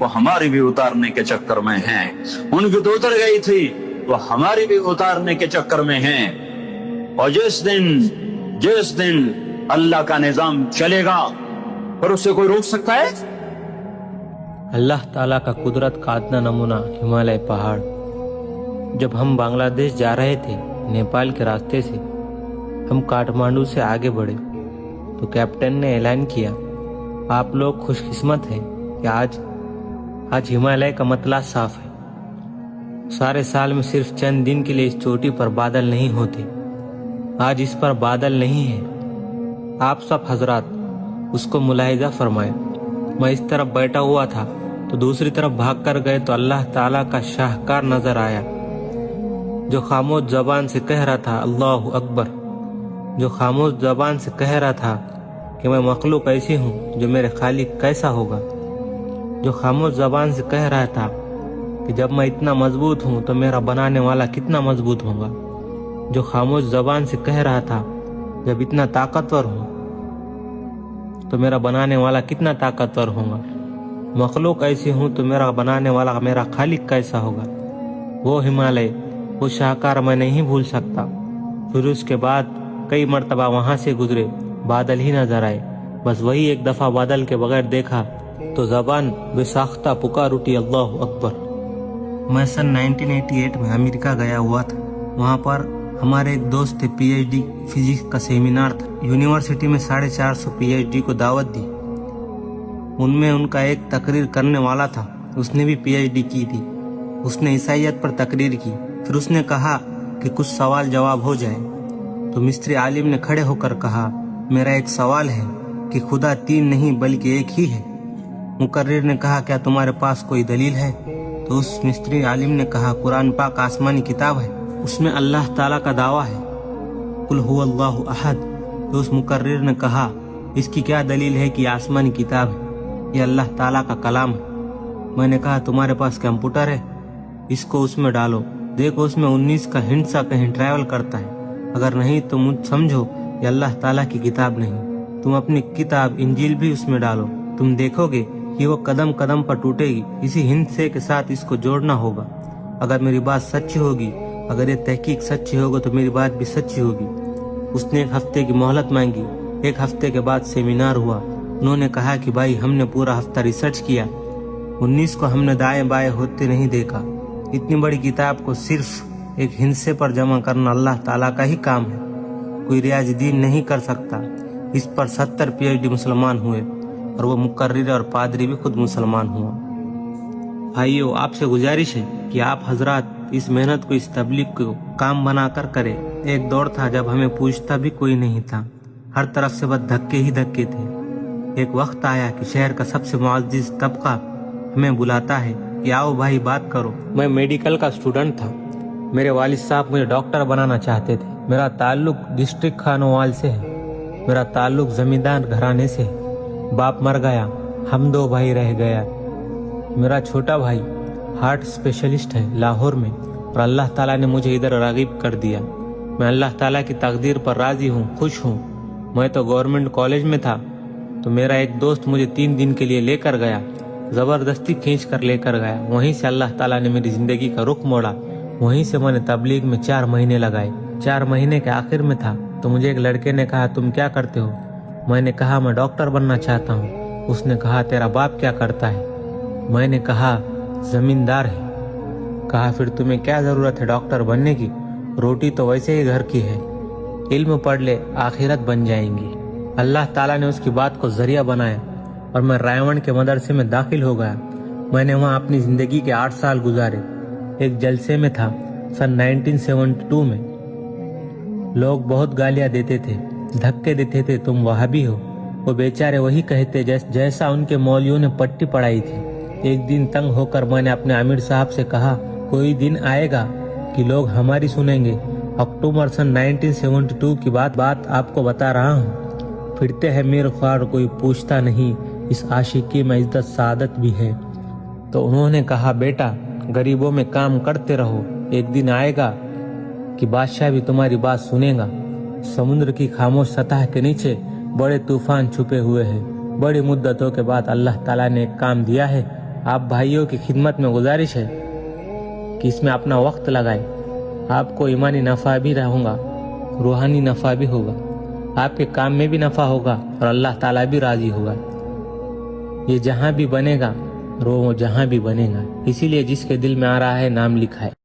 وہ ہماری بھی اتارنے کے چکر میں ہیں، ان کی تو اتر گئی تھی، وہ ہماری بھی اتارنے کے چکر میں ہیں۔ اور جس دن اللہ کا نظام چلے گا پر اسے کوئی روک سکتا ہے؟ اللہ تعالیٰ کا قدرت کا ادنا نمونہ ہمالیہ پہاڑ۔ جب ہم بنگلہ دیش جا رہے تھے نیپال کے راستے سے، ہم کاٹمانڈو سے آگے بڑھے تو کیپٹن نے اعلان کیا، آپ لوگ خوش قسمت ہیں کہ آج ہمالیہ کا مطلع صاف ہے۔ سارے سال میں صرف چند دن کے لیے اس چوٹی پر بادل نہیں ہوتے، آج اس پر بادل نہیں ہے۔ آپ سب حضرات اس کو ملاحظہ فرمائے۔ میں اس طرف بیٹھا ہوا تھا تو دوسری طرف بھاگ کر گئے تو اللہ تعالیٰ کا شاہکار نظر آیا، جو خاموش زبان سے کہہ رہا تھا اللہ اکبر، جو خاموش زبان سے کہہ رہا تھا کہ میں مخلوق ایسی ہوں جو میرے خالق کیسا ہوگا، جو خاموش زبان سے کہہ رہا تھا کہ جب میں اتنا مضبوط ہوں تو میرا بنانے والا کتنا مضبوط ہوگا، جو خاموش زبان سے کہہ رہا تھا جب اتنا طاقتور ہوں تو میرا بنانے والا کتنا طاقتور ہوگا، مخلوق ایسی ہوں تو میرا بنانے والا میرا خالق کیسا ہوگا۔ وہ ہمالیہ، وہ شاہکار میں نہیں بھول سکتا۔ پھر اس کے بعد کئی مرتبہ وہاں سے گزرے، بادل ہی نظر آئے، بس وہی ایک دفعہ بادل کے بغیر دیکھا تو زبان بے ساختہ پکار اٹھی اللہ اکبر۔ میں سن 1988 میں امریکہ گیا ہوا تھا، وہاں پر ہمارے ایک دوست تھے، پی ایچ ڈی فزکس کا سیمینار تھا، یونیورسٹی میں 450 پی ایچ ڈی کو دعوت دی، ان میں ان کا ایک تقریر کرنے والا تھا، اس نے بھی پی ایچ ڈی کی تھی، اس نے عیسائیت پر تقریر کی، پھر اس نے کہا کہ کچھ سوال جواب ہو جائے، تو مصری عالم نے کھڑے ہو کر کہا میرا ایک سوال ہے کہ خدا 3 نہیں بلکہ ایک ہی ہے۔ مقرر نے کہا کیا تمہارے پاس کوئی دلیل ہے؟ تو اس مصری عالم نے کہا قرآن پاک آسمانی کتاب ہے، اس میں اللہ تعالیٰ کا دعویٰ ہے قل هو اللہ احد۔ تو اس مقرر نے کہا اس کی کیا دلیل ہے کہ آسمانی کتاب ہے، یہ اللہ تعالیٰ کا کلام ہے۔ میں نے کہا تمہارے پاس کمپیوٹر ہے، اس کو اس میں ڈالو، دیکھو اس میں 19 کا ہنٹ سا کہیں ٹریول کرتا ہے، اگر نہیں تو مجھ سمجھو یہ اللہ تعالیٰ کی کتاب نہیں۔ تم اپنی کتاب انجیل بھی اس میں ڈالو، تم دیکھو گے کہ وہ قدم قدم پر ٹوٹے گی، اسی ہنٹ سے کے ساتھ اس کو جوڑنا ہوگا۔ اگر میری بات سچی ہوگی، اگر یہ تحقیق سچی ہوگی تو میری بات بھی سچی ہوگی۔ اس نے 1 ہفتے کی مہلت مانگی، 1 ہفتے کے بعد سیمینار ہوا، انہوں نے کہا کہ بھائی ہم نے پورا ہفتہ ریسرچ کیا، 19 کو ہم نے دائیں بائیں ہوتے نہیں دیکھا، اتنی بڑی کتاب کو صرف ایک ہندسے پر جمع کرنا اللہ تعالیٰ کا ہی کام ہے، کوئی ریاض دین نہیں کر سکتا۔ اس پر 70 پی ایچ ڈی مسلمان ہوئے اور وہ مقرر اور پادری بھی خود مسلمان ہوا۔ بھائیو، آپ سے گزارش ہے کہ آپ حضرات اس محنت کو، اس تبلیغ کو کام بنا کر کرے۔ ایک دور تھا جب ہمیں پوچھتا بھی کوئی نہیں تھا، ہر طرف سے بس دھکے ہی دھکے تھے۔ ایک وقت آیا کہ شہر کا سب سے معزز طبقہ ہمیں بلاتا ہے کہ آؤ بھائی بات کرو۔ میں میڈیکل کا اسٹوڈنٹ تھا، میرے والد صاحب مجھے ڈاکٹر بنانا چاہتے تھے، میرا تعلق ڈسٹرکٹ خانوال سے ہے، میرا تعلق زمیندار گھرانے سے ہے۔ باپ مر گیا، ہم 2 بھائی رہ گیا۔ میرا چھوٹا بھائی ہارٹ اسپیشلسٹ ہے لاہور میں، اور اللہ تعالیٰ نے مجھے ادھر راغب کر دیا۔ میں اللہ تعالیٰ کی تقدیر پر راضی ہوں، خوش ہوں۔ میں تو گورنمنٹ کالج میں تھا تو میرا ایک دوست مجھے 3 دن کے لیے لے کر گیا، زبردستی کھینچ کر لے کر گیا۔ وہیں سے اللہ تعالیٰ نے میری زندگی کا رخ موڑا۔ وہیں سے میں نے تبلیغ میں 4 مہینے لگائے۔ 4 مہینے کے آخر میں تھا تو مجھے ایک لڑکے نے کہا تم کیا کرتے ہو؟ میں نے کہا میں ڈاکٹر بننا چاہتا ہوں۔ اس نے کہا تیرا باپ کیا کرتا ہے؟ میں نے کہا زمیندار ہے۔ کہا پھر تمہیں کیا ضرورت ہے ڈاکٹر بننے کی؟ روٹی تو ویسے ہی گھر کی ہے، علم پڑھ لے آخرت بن جائیں گی۔ اللہ تعالیٰ نے اس کی بات کو ذریعہ بنایا اور میں رائمنڈ کے مدرسے میں داخل ہو گیا۔ میں نے وہاں اپنی زندگی کے 8 سال گزارے۔ ایک جلسے میں تھا سن 1972 میں۔ لوگ بہت گالیاں دیتے تھے، دھکے دیتے تھے، تم وہابی ہو۔ وہ بیچارے وہی کہتے جیسا ان کے مولویوں نے پٹی پڑھائی تھی۔ ایک دن تنگ ہو کر میں نے اپنے امیر صاحب سے کہا کوئی دن آئے گا کہ لوگ ہماری سنیں گے۔ اکتوبر سن 1972 کی بات آپ کو بتا رہا ہوں۔ پھرتے ہیں میر خوار کوئی پوچھتا نہیں، اس عاشقی میں عزت سعادت بھی ہے۔ تو انہوں نے کہا بیٹا غریبوں میں کام کرتے رہو، ایک دن آئے گا کہ بادشاہ بھی تمہاری بات سنے گا۔ سمندر کی خاموش سطح کے نیچے بڑے طوفان چھپے ہوئے ہیں۔ بڑی مدتوں کے بعد اللہ تعالیٰ نے ایک کام دیا ہے۔ آپ بھائیوں کی خدمت میں گزارش ہے کہ اس میں اپنا وقت لگائیں۔ آپ کو ایمانی نفع بھی رہوں روحانی نفع بھی ہوگا، آپ کے کام میں بھی نفع ہوگا اور اللہ تعالیٰ بھی راضی ہوگا۔ یہ جہاں بھی بنے گا وہ جہاں بھی بنے گا، اسی لیے جس کے دل میں آ رہا ہے نام لکھائے۔